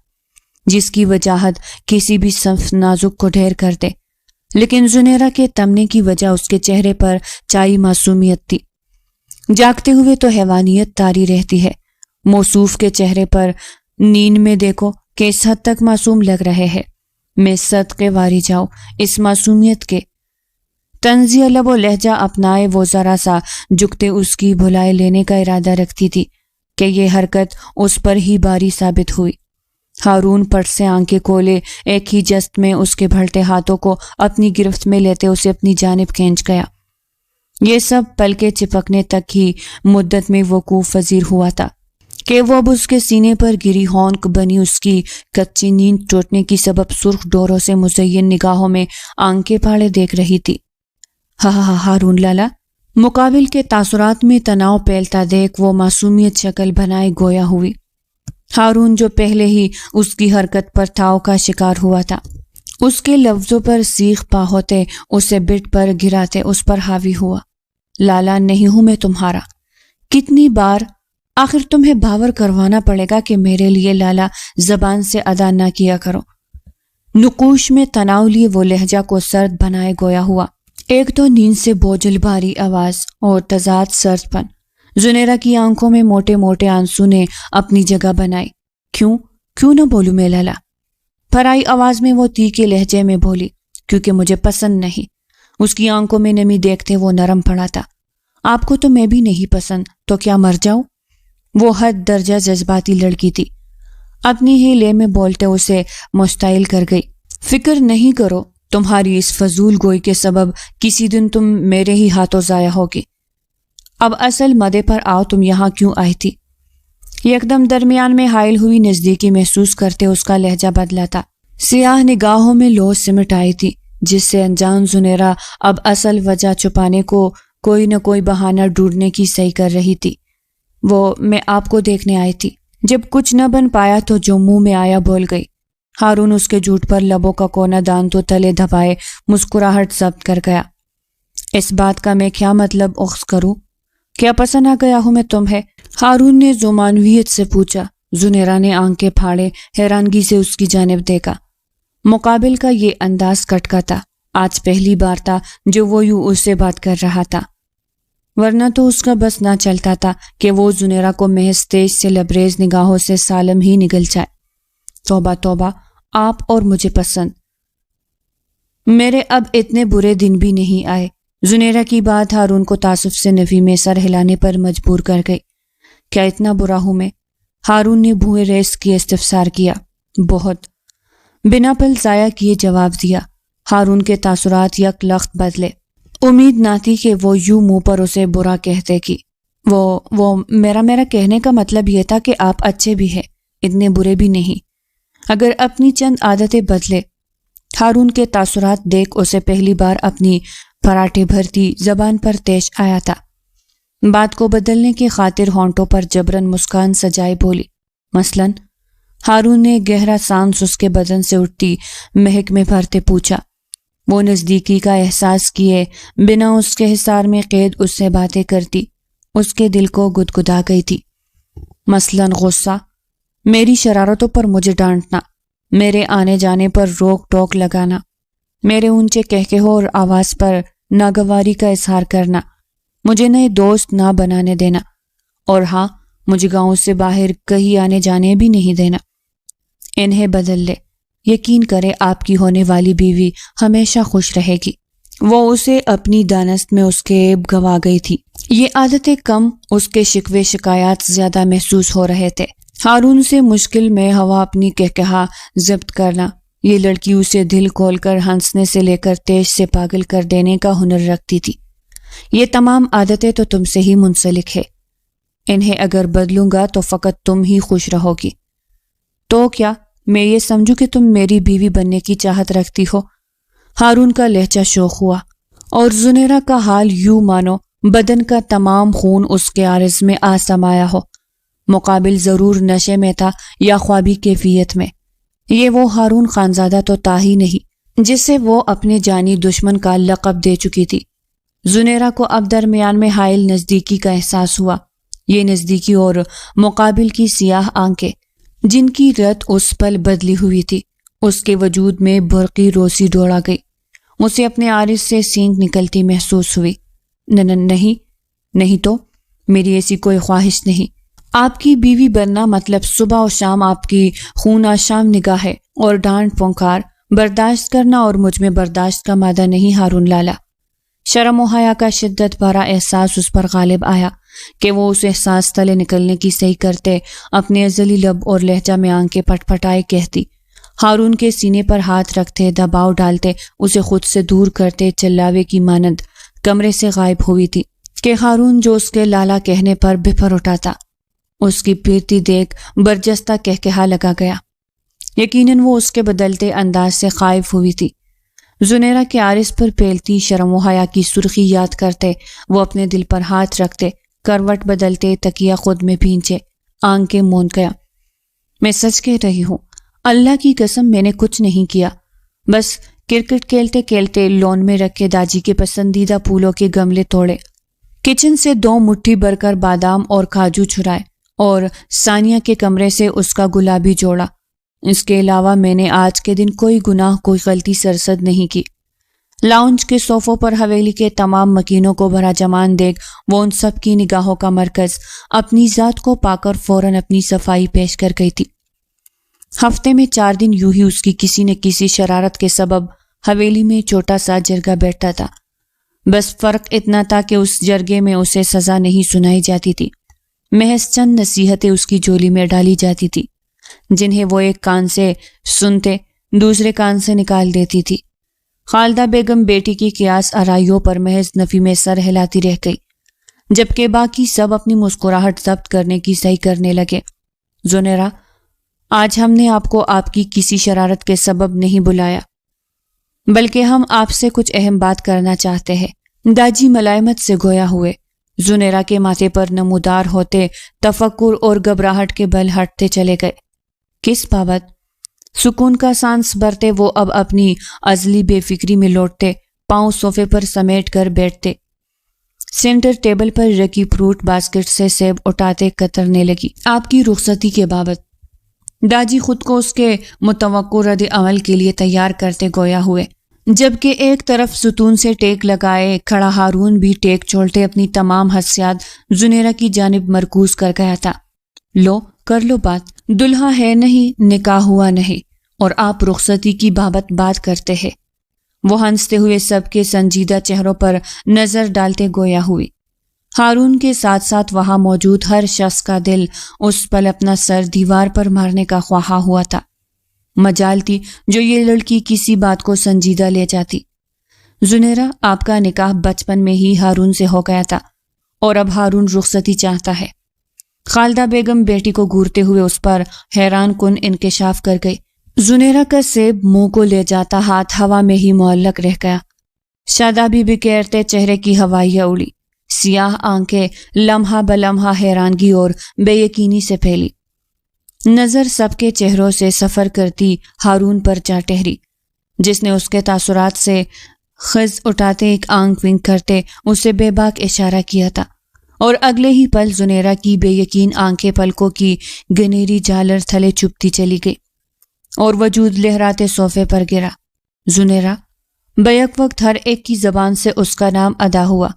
Speaker 1: جس کی وجاہت کسی بھی صنف نازک کو ڈھیر کر دے، لیکن زنیرہ کے تمنے کی وجہ اس کے چہرے پر چائی معصومیت تھی۔ جاگتے ہوئے تو حیوانیت طاری رہتی ہے، موصوف کے چہرے پر نیند میں دیکھو کہ اس حد تک معصوم لگ رہے ہیں۔ میں صدقے واری جاؤ اس معصومیت کے۔ طنزیہ لب و لہجہ اپنائے وہ ذرا سا جھکتے اس کی بھلائے لینے کا ارادہ رکھتی تھی کہ یہ حرکت اس پر ہی باری ثابت ہوئی۔ ہارون پٹ سے آنکھیں کھولے ایک ہی جست میں اس کے بھلتے ہاتھوں کو اپنی گرفت میں لیتے اسے اپنی جانب کھینچ گیا۔ یہ سب پل کے چپکنے تک ہی مدت میں وقوع پذیر ہوا تھا کہ وہ اب اس کے سینے پر گری ہونک بنی اس کی کچی نیند ٹوٹنے کی سبب سرخ ڈوروں سے مزین نگاہوں میں آنکھیں پھاڑے دیکھ رہی تھی۔ ہارون لالا، مقابل کے تاثرات میں تناؤ پھیلتا دیکھ وہ معصومیت شکل بنائے گویا ہوئی۔ ہارون جو پہلے ہی اس کی حرکت پر تھاؤ کا شکار ہوا تھا، اس کے لفظوں پر سیخ پا ہوتے اسے بٹ پر گراتے اس پر حاوی ہوا۔ لالا نہیں ہوں میں تمہارا، کتنی بار آخر تمہیں باور کروانا پڑے گا کہ میرے لیے لالا زبان سے ادا نہ کیا کرو۔ نقوش میں تناؤ لیے وہ لہجہ کو سرد بنائے گویا ہوا۔ ایک تو نیند سے بوجھل بھاری آواز اور تضاد سرد پن۔ زنیرہ کی آنکھوں میں موٹے موٹے آنسو نے اپنی جگہ بنائی۔ کیوں نہ بولوں میں لالا؟ پھرائی آواز میں وہ تیکھے لہجے میں بولی، کیونکہ مجھے پسند نہیں۔ اس کی آنکھوں میں نمی دیکھتے وہ نرم پڑا تھا۔ آپ کو تو میں بھی نہیں پسند، تو کیا مر جاؤں؟ وہ حد درجہ جذباتی لڑکی تھی، اپنی ہی لے میں بولتے اسے مشتعل کر گئی۔ فکر نہیں کرو، تمہاری اس فضول گوئی کے سبب کسی دن تم میرے ہی ہاتھوں ضائع ہوگی۔ اب اصل مدے پر آؤ، تم یہاں کیوں آئی تھی؟ یکدم درمیان میں حائل ہوئی نزدیکی محسوس کرتے اس کا لہجہ بدلا تھا۔ سیاہ نگاہوں میں لو سمٹ آئی تھی، جس سے انجان زنیرہ اب اصل وجہ چھپانے کو کوئی نہ کوئی بہانہ ڈھونڈنے کی صحیح کر رہی تھی۔ میں آپ کو دیکھنے آئی تھی۔ جب کچھ نہ بن پایا تو جو منہ میں آیا بول گئی۔ ہارون اس کے جھوٹ پر لبوں کا کونا دان تو تلے دبائے مسکراہٹ ضبط کر گیا۔ اس بات کا میں کیا مطلب اخذ کروں؟ کیا پسند آ گیا ہوں میں تمہیں؟ ہارون نے ذومعنویت سے پوچھا۔ زنیرہ نے آنکھیں پھاڑے حیرانگی سے اس کی جانب دیکھا۔ مقابل کا یہ انداز کٹکا تھا، آج پہلی بار تھا جو وہ یوں اس سے بات کر رہا تھا، ورنہ تو اس کا بس نہ چلتا تھا کہ وہ زنیرہ کو محض تیز سے لبریز نگاہوں سے سالم ہی نگل جائے۔ توبہ توبہ، آپ اور مجھے پسند، میرے اب اتنے برے دن بھی نہیں آئے۔ زنیرہ کی بات ہارون کو تعصب سے نفی میں سر ہلانے پر مجبور کر گئی۔ کیا اتنا برا ہوں میں؟ ہارون نے بھوئے ریس کی استفسار کیا۔ بہت۔ بنا پل ضائع کیے جواب دیا۔ ہارون کے تاثرات یک لخت بدلے۔ امید نہ تھی کہ وہ یوں منہ پر اسے برا کہتے کہ وہ میرا کہنے کا مطلب یہ تھا کہ آپ اچھے بھی ہیں، اتنے برے بھی نہیں، اگر اپنی چند عادتیں بدلے۔ ہارون کے تاثرات دیکھ اسے پہلی بار اپنی پراٹھے بھرتی زبان پر تیش آیا تھا۔ بات کو بدلنے کی خاطر ہونٹوں پر جبرن مسکان سجائے بولی۔ مثلاً ہارون نے گہرا سانس اس کے بدن سے اٹھتی مہک میں بھرتے پوچھا۔ وہ نزدیکی کا احساس کیے بنا اس کے حصار میں قید اس سے باتیں کرتی اس کے دل کو گدگدا گئی تھی۔ مثلاً غصہ، میری شرارتوں پر مجھے ڈانٹنا، میرے آنے جانے پر روک ٹوک لگانا، میرے اونچے کہکہوں اور آواز پر ناگواری کا اظہار کرنا، مجھے نئے دوست نہ بنانے دینا، اور ہاں مجھے گاؤں سے باہر کہیں آنے جانے بھی نہیں دینا۔ انہیں بدل لے، یقین کرے آپ کی ہونے والی بیوی ہمیشہ خوش رہے گی۔ وہ اسے اپنی دانست میں اس کے عیب گوا گئی تھی۔ یہ عادتیں کم، اس کے شکوے شکایات زیادہ محسوس ہو رہے تھے۔ ہارون سے مشکل میں ہوا اپنی کہکہا ضبط کرنا۔ یہ لڑکی اسے دل کھول کر ہنسنے سے لے کر تیش سے پاگل کر دینے کا ہنر رکھتی تھی۔ یہ تمام عادتیں تو تم سے ہی منسلک ہے، انہیں اگر بدلوں گا تو فقط تم ہی خوش رہو گی۔ تو کیا میں یہ سمجھوں کہ تم میری بیوی بننے کی چاہت رکھتی ہو؟ ہارون کا لہجہ شوخ ہوا، اور زنیرہ کا حال یوں مانو بدن کا تمام خون اس کے عارض میں آ سمایا ہو۔ مقابل ضرور نشے میں تھا یا خوابی کیفیت میں۔ یہ وہ ہارون خانزادہ تو تھا ہی نہیں جسے وہ اپنے جانی دشمن کا لقب دے چکی تھی۔ زنیرہ کو اب درمیان میں حائل نزدیکی کا احساس ہوا۔ یہ نزدیکی اور مقابل کی سیاہ آنکھیں جن کی رت اس پل بدلی ہوئی تھی، اس کے وجود میں برقی روشنی دوڑا گئی۔ اسے اپنے عارض سے سینگ نکلتی محسوس ہوئی۔ نہیں تو میری ایسی کوئی خواہش نہیں۔ آپ کی بیوی بننا مطلب صبح و شام آپ کی خون آشام نگاہیں اور ڈانٹ پھونکار برداشت کرنا، اور مجھ میں برداشت کا مادہ نہیں ہارون لالا۔ شرم و حیا کا شدت بھرا احساس اس پر غالب آیا کہ وہ اس احساس تلے نکلنے کی صحیح کرتے اپنے ازلی لب اور لہجہ میں آنکھیں پٹ پٹائے کہتی۔ ہارون کے سینے پر ہاتھ رکھتے، دباؤ ڈالتے، اسے خود سے دور کرتے چلاوے کی مانند کمرے سے غائب ہوئی تھی کہ ہارون جو اس کے لالا کہنے پر بفر اٹھا تھا، اس کی پیرتی دیکھ برجستہ کہکہا لگا گیا۔ یقیناً وہ اس کے بدلتے انداز سے خائف ہوئی تھی۔ زنیرہ کے عارض پر پھیلتی شرم و حیا کی سرخی یاد کرتے وہ اپنے دل پر ہاتھ رکھتے، کروٹ بدلتے، تکیہ خود میں بھینچے، آنکھیں موند گیا۔ میں سچ کہہ رہی ہوں، اللہ کی قسم میں نے کچھ نہیں کیا، بس کرکٹ کھیلتے کھیلتے لون میں رکھے داجی کے پسندیدہ پھولوں کے گملے توڑے، کچن سے 2 مٹھی بھر کر بادام اور کاجو چھرائے، اور ثانیہ کے کمرے سے اس کا گلابی جوڑا۔ اس کے علاوہ میں نے آج کے دن کوئی گناہ، کوئی غلطی سرزد نہیں کی۔ لاؤنج کے صوفوں پر حویلی کے تمام مکینوں کو بھرا جمان دیکھ وہ ان سب کی نگاہوں کا مرکز اپنی ذات کو پا کر فوراً اپنی صفائی پیش کر گئی تھی۔ ہفتے میں 4 دن یوں ہی اس کی کسی نہ کسی شرارت کے سبب حویلی میں چھوٹا سا جرگہ بیٹھتا تھا۔ بس فرق اتنا تھا کہ اس جرگے میں اسے سزا نہیں سنائی جاتی تھی، محض چند نصیحتیں اس کی جولی میں ڈالی جاتی تھی، جنہیں وہ ایک کان سے سنتے دوسرے کان سے نکال دیتی تھی۔ خالدہ بیگم بیٹی کی قیاس آرائیوں پر محض نفی میں سر ہلاتی رہ گئی، جبکہ باقی سب اپنی مسکراہٹ ضبط کرنے کی صحیح کرنے لگے۔ زنیرہ، آج ہم نے آپ کو آپ کی کسی شرارت کے سبب نہیں بلایا، بلکہ ہم آپ سے کچھ اہم بات کرنا چاہتے ہیں۔ داجی ملائمت سے گویا ہوئے۔ زنیرہ کے ماتھے پر نمودار ہوتے تفکر اور گھبراہٹ کے بل ہٹتے چلے گئے۔ کس بابت؟ سکون کا سانس بھرتے وہ اب اپنی ازلی بے فکری میں لوٹتے، پاؤں صوفے پر سمیٹ کر بیٹھتے، سینٹر ٹیبل پر رکھی فروٹ باسکٹ سے سیب اٹھاتے کترنے لگی۔ آپ کی رخصتی کے بابت۔ داجی خود کو اس کے متوقع رد عمل کے لیے تیار کرتے گویا ہوئے، جبکہ ایک طرف ستون سے ٹیک لگائے کھڑا ہارون بھی ٹیک چھوڑتے اپنی تمام حسیات زنیرہ کی جانب مرکوز کر گیا تھا۔ لو کر لو بات، دلہا ہے نہیں، نکاح ہوا نہیں، اور آپ رخصتی کی بابت بات کرتے ہیں۔ وہ ہنستے ہوئے سب کے سنجیدہ چہروں پر نظر ڈالتے گویا ہوئی۔ ہارون کے ساتھ ساتھ وہاں موجود ہر شخص کا دل اس پل اپنا سر دیوار پر مارنے کا خواہاں ہوا تھا۔ مجال تھی جو یہ لڑکی کسی بات کو سنجیدہ لے جاتی۔ زنیرہ، آپ کا نکاح بچپن میں ہی ہارون سے ہو گیا تھا اور اب ہارون رخصتی چاہتا ہے۔ خالدہ بیگم بیٹی کو گورتے ہوئے اس پر حیران کن انکشاف کر گئی۔ زنیرہ کا سیب منہ کو لے جاتا ہاتھ ہوا میں ہی معلق رہ گیا۔ شادابی بکھیرتے چہرے کی ہوائیاں اڑی، سیاہ آنکھیں لمحہ بلمحہ حیرانگی اور بے یقینی سے پھیلی۔ نظر سب کے چہروں سے سفر کرتی ہارون پر جا ٹہری، جس نے اس کے تاثرات سے خز اٹھاتے ایک آنکھ ونک کرتے اسے بے باک اشارہ کیا تھا، اور اگلے ہی پل زنیرہ کی بے یقین آنکھیں پلکوں کی گنیری جالر تھلے چپتی چلی گئی اور وجود لہراتے صوفے پر گرا۔ زنیرہ، بیک وقت ہر ایک کی زبان سے اس کا نام ادا ہوا۔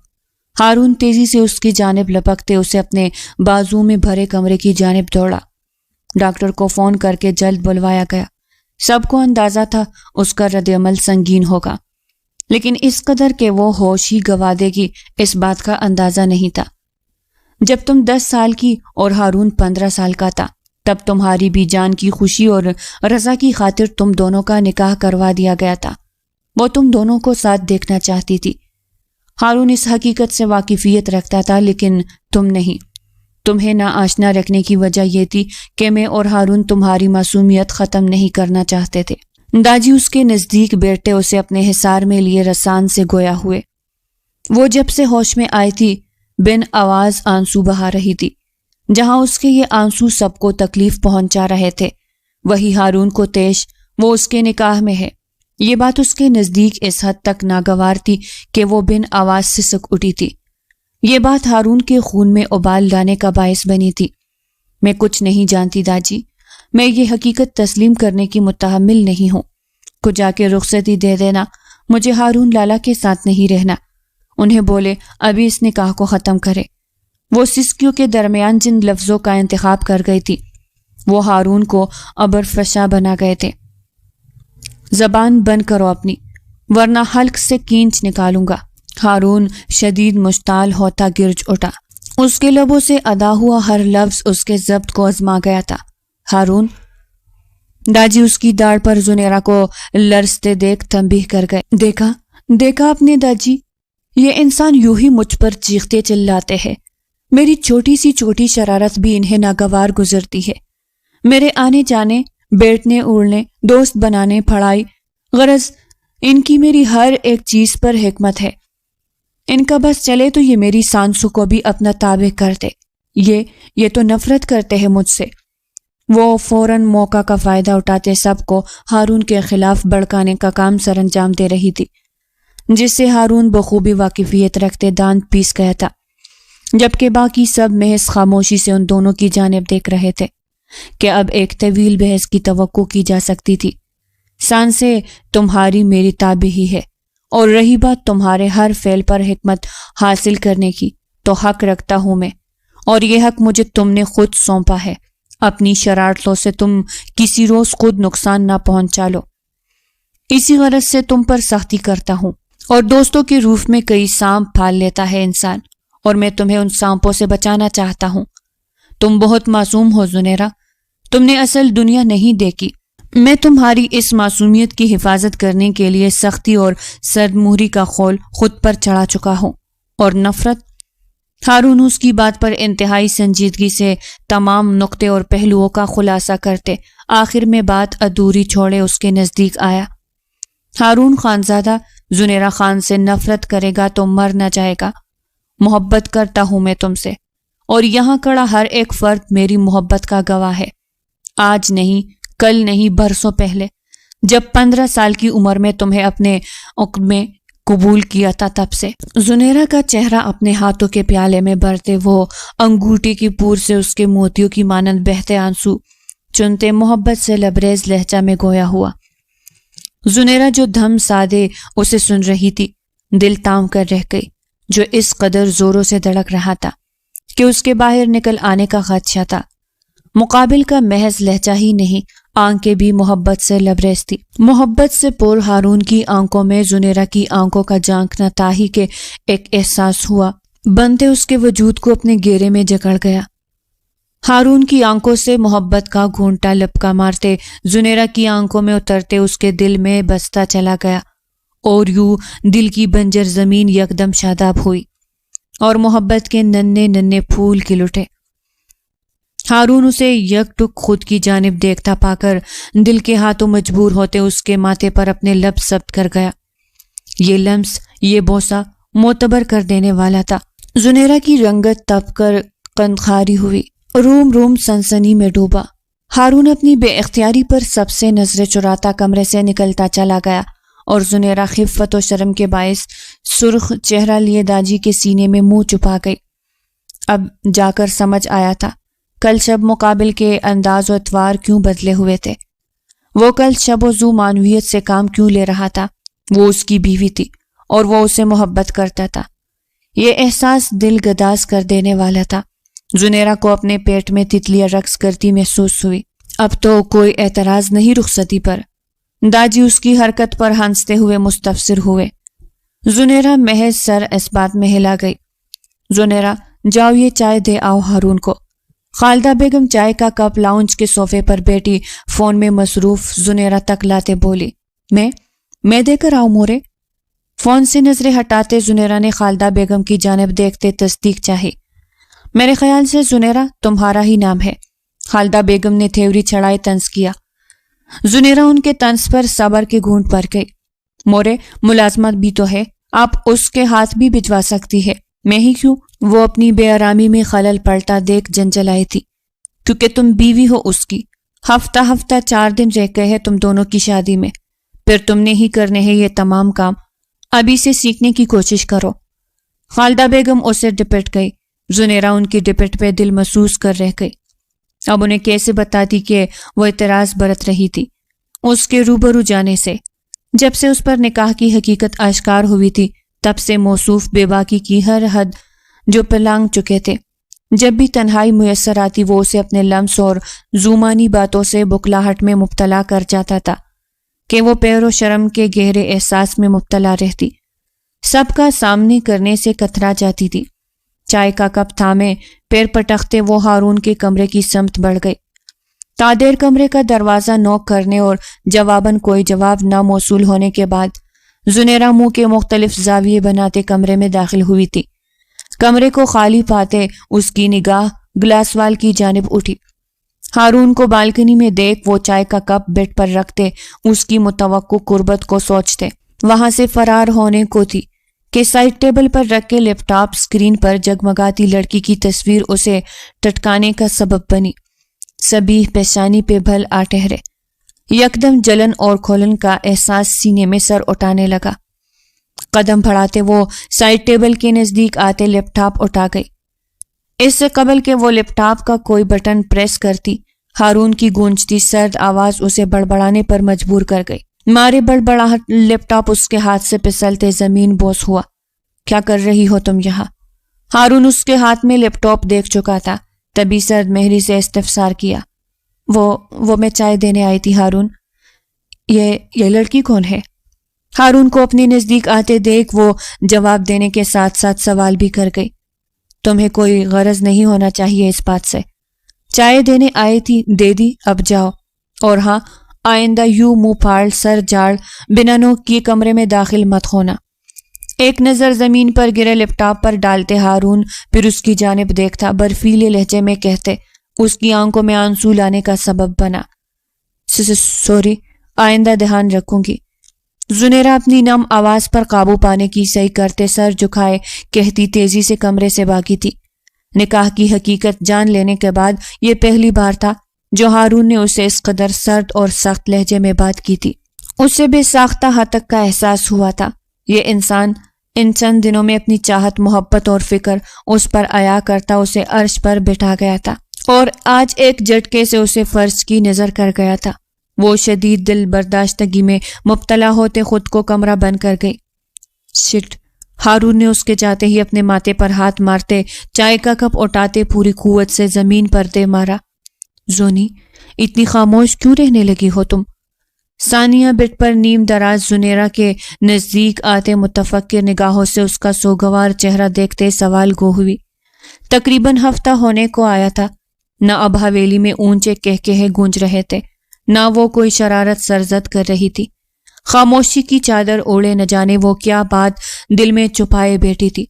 Speaker 1: ہارون تیزی سے اس کی جانب لپکتے اسے اپنے بازو میں بھرے کمرے کی جانب دوڑا۔ ڈاکٹر کو فون کر کے جلد بلوایا گیا۔ سب کو اندازہ تھا اس کا رد عمل سنگین ہوگا، لیکن اس قدر کہ وہ ہوش ہی گوا دے گی اس بات کا اندازہ نہیں تھا۔ جب تم 10 سال کی اور ہارون 15 سال کا تھا، تب تمہاری بھی جان کی خوشی اور رضا کی خاطر تم دونوں کا نکاح کروا دیا گیا تھا۔ وہ تم دونوں کو ساتھ دیکھنا چاہتی تھی۔ ہارون اس حقیقت سے واقفیت رکھتا تھا، لیکن تم نہیں۔ تمہیں نا آشنا رکھنے کی وجہ یہ تھی کہ میں اور ہارون تمہاری معصومیت ختم نہیں کرنا چاہتے تھے۔ داجی اس کے نزدیک بیٹھتے اسے اپنے حصار میں لیے رسان سے گویا ہوئے۔ وہ جب سے ہوش میں آئی تھی بن آواز آنسو بہا رہی تھی۔ جہاں اس کے یہ آنسو سب کو تکلیف پہنچا رہے تھے، وہی ہارون کو طیش وہ اس کے نکاح میں ہے۔ یہ بات اس کے نزدیک اس حد تک ناگوار تھی کہ وہ بن آواز سسک اٹھی تھی۔ یہ بات ہارون کے خون میں ابال لانے کا باعث بنی تھی۔ میں کچھ نہیں جانتی داجی، میں یہ حقیقت تسلیم کرنے کی متحمل نہیں ہوں۔ کو جا کے رخصتی دے دینا، مجھے ہارون لالا کے ساتھ نہیں رہنا۔ انہیں بولے ابھی اس نکاح کو ختم کرے۔ وہ سسکیوں کے درمیان جن لفظوں کا انتخاب کر گئی تھی وہ ہارون کو ابرفشاں بنا گئے تھے۔ زبان بند کرو اپنی، ورنہ حلق سے کینچ نکالوں گا۔ ہارون شدید مشتعل ہوتا گرج اٹھا۔ اس کے لبوں سے ادا ہوا ہر لفظ اس کے ضبط کو آزما گیا تھا۔ ہارون، داجی اس کی داڑھ پر زنیرہ کو لرزتے دیکھ تنبیہ کر گئے۔ دیکھا اپنے داجی، یہ انسان یوں ہی مجھ پر چیختے چلاتے ہیں۔ میری چھوٹی سی چھوٹی شرارت بھی انہیں ناگوار گزرتی ہے۔ میرے آنے جانے، بیٹھنے اڑنے، دوست بنانے، پڑھائی، غرض ان کی میری ہر ایک چیز پر حکمت ہے۔ ان کا بس چلے تو یہ میری سانسوں کو بھی اپنا تابع کر دے۔ یہ تو نفرت کرتے ہیں مجھ سے۔ وہ فوراً موقع کا فائدہ اٹھاتے سب کو ہارون کے خلاف بڑکانے کا کام سر انجام دے رہی تھی، جس سے ہارون بخوبی واقفیت رکھتے دانت پیس گیا تھا، جبکہ باقی سب محض خاموشی سے ان دونوں کی جانب دیکھ رہے تھے کہ اب ایک طویل بحث کی توقع کی جا سکتی تھی۔ سانسیں تمہاری میری تابع ہی ہے، اور رہی بات تمہارے ہر فعل پر حکمت حاصل کرنے کی، تو حق رکھتا ہوں میں، اور یہ حق مجھے تم نے خود سونپا ہے۔ اپنی شرارتوں سے تم کسی روز خود نقصان نہ پہنچا لو، اسی غرض سے تم پر سختی کرتا ہوں۔ اور دوستوں کے روف میں کئی سانپ پھال لیتا ہے انسان، اور میں تمہیں ان سانپوں سے بچانا چاہتا ہوں۔ تم بہت معصوم ہو زنیرہ، تم نے اصل دنیا نہیں دیکھی۔ میں تمہاری اس معصومیت کی حفاظت کرنے کے لیے سختی اور سرد مہری کا خول خود پر چڑھا چکا ہوں۔ اور نفرت؟ ہارون اس کی بات پر انتہائی سنجیدگی سے تمام نقطے اور پہلوؤں کا خلاصہ کرتے آخر میں بات ادھوری چھوڑے اس کے نزدیک آیا۔ ہارون خانزادہ، زنیرہ خان سے نفرت کرے گا تو مر نہ جائے گا۔ محبت کرتا ہوں میں تم سے، اور یہاں کھڑا ہر ایک فرد میری محبت کا گواہ ہے۔ آج نہیں، کل نہیں، برسوں پہلے، جب 15 سال کی عمر میں تمہیں اپنے عقد میں قبول کیا تھا تب سے۔ زنیرہ کا چہرہ اپنے ہاتھوں کے پیالے میں بھرتے وہ انگوٹھی کی پور سے اس کے موتیوں کی مانند بہتے آنسو چنتے محبت سے لبریز لہجہ میں گویا ہوا۔ زنیرہ جو دھم سادے اسے سن رہی تھی، دل تام کر رہ گئی، جو اس قدر زوروں سے دھڑک رہا تھا کہ اس کے باہر نکل آنے کا خدشہ تھا۔ مقابل کا محض لہجہ ہی نہیں، آنکھیں بھی محبت سے لبریز تھی۔ محبت سے پر ہارون کی آنکھوں میں زنیرہ کی آنکھوں کا جھانکنا تھا ہی کہ ایک احساس ہوا، بنتے اس کے وجود کو اپنے گھیرے میں جکڑ گیا۔ ہارون کی آنکھوں سے محبت کا گھونٹا لپکا مارتے زنیرہ کی آنکھوں میں اترتے اس کے دل میں بستا چلا گیا، اور یوں دل کی بنجر زمین یکدم شاداب ہوئی اور محبت کے ننھے ننھے پھول کھل اٹھے۔ ہارون اسے یک ٹک خود کی جانب دیکھتا پا کر دل کے ہاتھوں مجبور ہوتے اس کے ماتھے پر اپنے لب ثبت کر گیا۔ یہ لمس، یہ بوسہ معتبر کر دینے والا تھا۔ زنیرہ کی رنگت تپ کر قندخاری ہوئی، روم روم سنسنی میں ڈوبا۔ ہارون اپنی بے اختیاری پر سب سے نظریں چراتا کمرے سے نکلتا چلا گیا، اور زنیرہ خفت و شرم کے باعث سرخ چہرہ لیے داجی کے سینے میں منہ چھپا گئی۔ اب جا کر سمجھ آیا تھا کل شب مقابل کے انداز و اطوار کیوں بدلے ہوئے تھے۔ وہ کل شب و ذو معنویت سے کام کیوں لے رہا تھا۔ وہ اس کی بیوی تھی اور وہ اسے محبت کرتا تھا۔ یہ احساس دل گداز کر دینے والا تھا۔ زنیرہ کو اپنے پیٹ میں تتلیاں رقص کرتی محسوس ہوئی۔ اب تو کوئی اعتراض نہیں رخصتی پر۔ داجی اس کی حرکت پر ہنستے ہوئے مستفسر ہوئے۔ زنیرہ محض سر اس بات میں ہلا گئی۔ زنیرہ، جاؤ یہ چائے دے آؤ ہارون کو۔ خالدہ بیگم چائے کا کپ لاؤنج کے صوفے پر بیٹھی فون میں مصروف زنیرہ تک لاتے بولی، میں دے کر آؤں مورے؟ فون سے نظریں ہٹاتے زنیرہ نے خالدہ بیگم کی جانب دیکھتے تصدیق چاہی۔ میرے خیال سے زنیرہ تمہارا ہی نام ہے۔ خالدہ بیگم نے تھیوری چڑھائے طنز کیا۔ زنیرہ ان کے طنز پر صبر کے گھونٹ بھر گئی۔ مورے، ملازمت بھی تو ہے، آپ اس کے ہاتھ بھی بھجوا سکتی ہے، میں ہی کیوں؟ وہ اپنی بے آرامی میں خلل پڑتا دیکھ جنجلائی تھی۔ کیونکہ تم بیوی ہو اس کی، ہفتہ 4 دن رہ گئے ہیں تم دونوں کی شادی میں، پھر تم نے ہی کرنے ہیں یہ تمام کام۔ ابھی سے سیکھنے کی کوشش کرو۔ خالدہ بیگم اسے ڈپٹ گئی۔ زنیرہ ان کی ڈپٹ پہ دل محسوس کر رہ گئی۔ اب انہیں کیسے بتاتی کہ وہ اعتراض برت رہی تھی اس کے روبرو جانے سے۔ جب سے اس پر نکاح کی حقیقت آشکار ہوئی تھی تب سے موصوف بے باکی کی ہر حد جو پلانگ چکے تھے۔ جب بھی تنہائی میسر آتی وہ اسے اپنے لمس اور زومانی باتوں سے بکلاہٹ میں مبتلا کر جاتا تھا کہ وہ پیر و شرم کے گہرے احساس میں مبتلا رہتی، سب کا سامنے کرنے سے کترا جاتی تھی۔ چائے کا کپ تھامے پیر پٹختے وہ ہارون کے کمرے کی سمت بڑھ گئی۔ تادیر کمرے کا دروازہ نوک کرنے اور جواباً کوئی جواب نہ موصول ہونے کے بعد زنیرہ منہ کے مختلف زاویے بناتے کمرے میں داخل ہوئی تھی۔ کمرے کو خالی پاتے اس کی نگاہ گلاس وال کی جانب اٹھی۔ ہارون کو بالکنی میں دیکھ وہ چائے کا کپ بیڈ پر رکھتے اس کی متوقع قربت کو سوچتے وہاں سے فرار ہونے کو تھی کہ سائڈ ٹیبل پر رکھ کے لیپ ٹاپ اسکرین پر جگمگاتی لڑکی کی تصویر اسے ٹٹکانے کا سبب بنی۔ سبیح پیشانی پہ بھل آ ٹھہرے۔ یکدم جلن اور کھولن کا احساس سینے میں سر اٹھانے لگا۔ قدم بڑھاتے وہ سائڈ ٹیبل کے نزدیک آتے لیپ ٹاپ اٹھا گئی۔ اس سے قبل کہ وہ لیپ ٹاپ کا کوئی بٹن پریس کرتی ہارون کی گونجتی سرد آواز اسے بڑبڑانے پر مجبور کر گئی۔ مارے بڑبڑاہٹ لیپ ٹاپ اس کے ہاتھ سے پھسلتے زمین بوس ہوا۔ کیا کر رہی ہو تم یہاں؟ ہارون اس کے ہاتھ میں لیپ ٹاپ دیکھ چکا تھا، تبھی سرد مہری سے استفسار کیا۔ وہ میں چائے دینے آئی تھی ہارون۔ یہ لڑکی کون ہے؟ ہارون کو اپنے نزدیک آتے دیکھ وہ جواب دینے کے ساتھ ساتھ سوال بھی کر گئی۔ تمہیں کوئی غرض نہیں ہونا چاہیے اس بات سے۔ چائے دینے آئی تھی، دے دی، اب جاؤ۔ اور ہاں، آئندہ یوں منہ پھاڑ سر جاڑ بنا نوک کیے کمرے میں داخل مت ہونا۔ ایک نظر زمین پر گرے لیپ ٹاپ پر ڈالتے ہارون پھر اس کی جانب دیکھتا، برفیلے لہجے میں کہتے اس کی آنکھوں میں آنسو لانے کا سبب بنا، سوری، آئندہ دھیان رکھوں گی۔ زنیرہ اپنی نم آواز پر قابو پانے کی صحیح کرتے سر جھکائے کہتی تیزی سے کمرے سے بھاگی تھی۔ نکاح کی حقیقت جان لینے کے بعد یہ پہلی بار تھا جو ہارون نے اسے اس قدر سرد اور سخت لہجے میں بات کی تھی۔ اسے بے ساختہ ہتک کا احساس ہوا تھا۔ یہ انسان ان چند دنوں میں اپنی چاہت، محبت اور فکر اس پر عیا کرتا اسے عرش پر بٹھا گیا تھا، اور آج ایک جھٹکے سے اسے فرض کی نظر کر گیا تھا۔ وہ شدید دل برداشتگی میں مبتلا ہوتے خود کو کمرہ بند کر گئی۔ شٹ! ہارون نے اس کے جاتے ہی اپنے ماتھے پر ہاتھ مارتے چائے کا کپ اٹھاتے پوری قوت سے زمین پر دے مارا۔ زونی، اتنی خاموش کیوں رہنے لگی ہو تم؟ ثانیہ بٹ پر نیم دراز زنیرہ کے نزدیک آتے متفکر نگاہوں سے اس کا سوگوار چہرہ دیکھتے سوال گو ہوئی۔ تقریباً ہفتہ ہونے کو آیا تھا، نہ اب حویلی میں اونچے کہکہے گونج رہے تھے، نہ وہ کوئی شرارت سرزد کر رہی تھی۔ خاموشی کی چادر اوڑے نہ جانے وہ کیا بات دل میں چھپائے بیٹھی تھی۔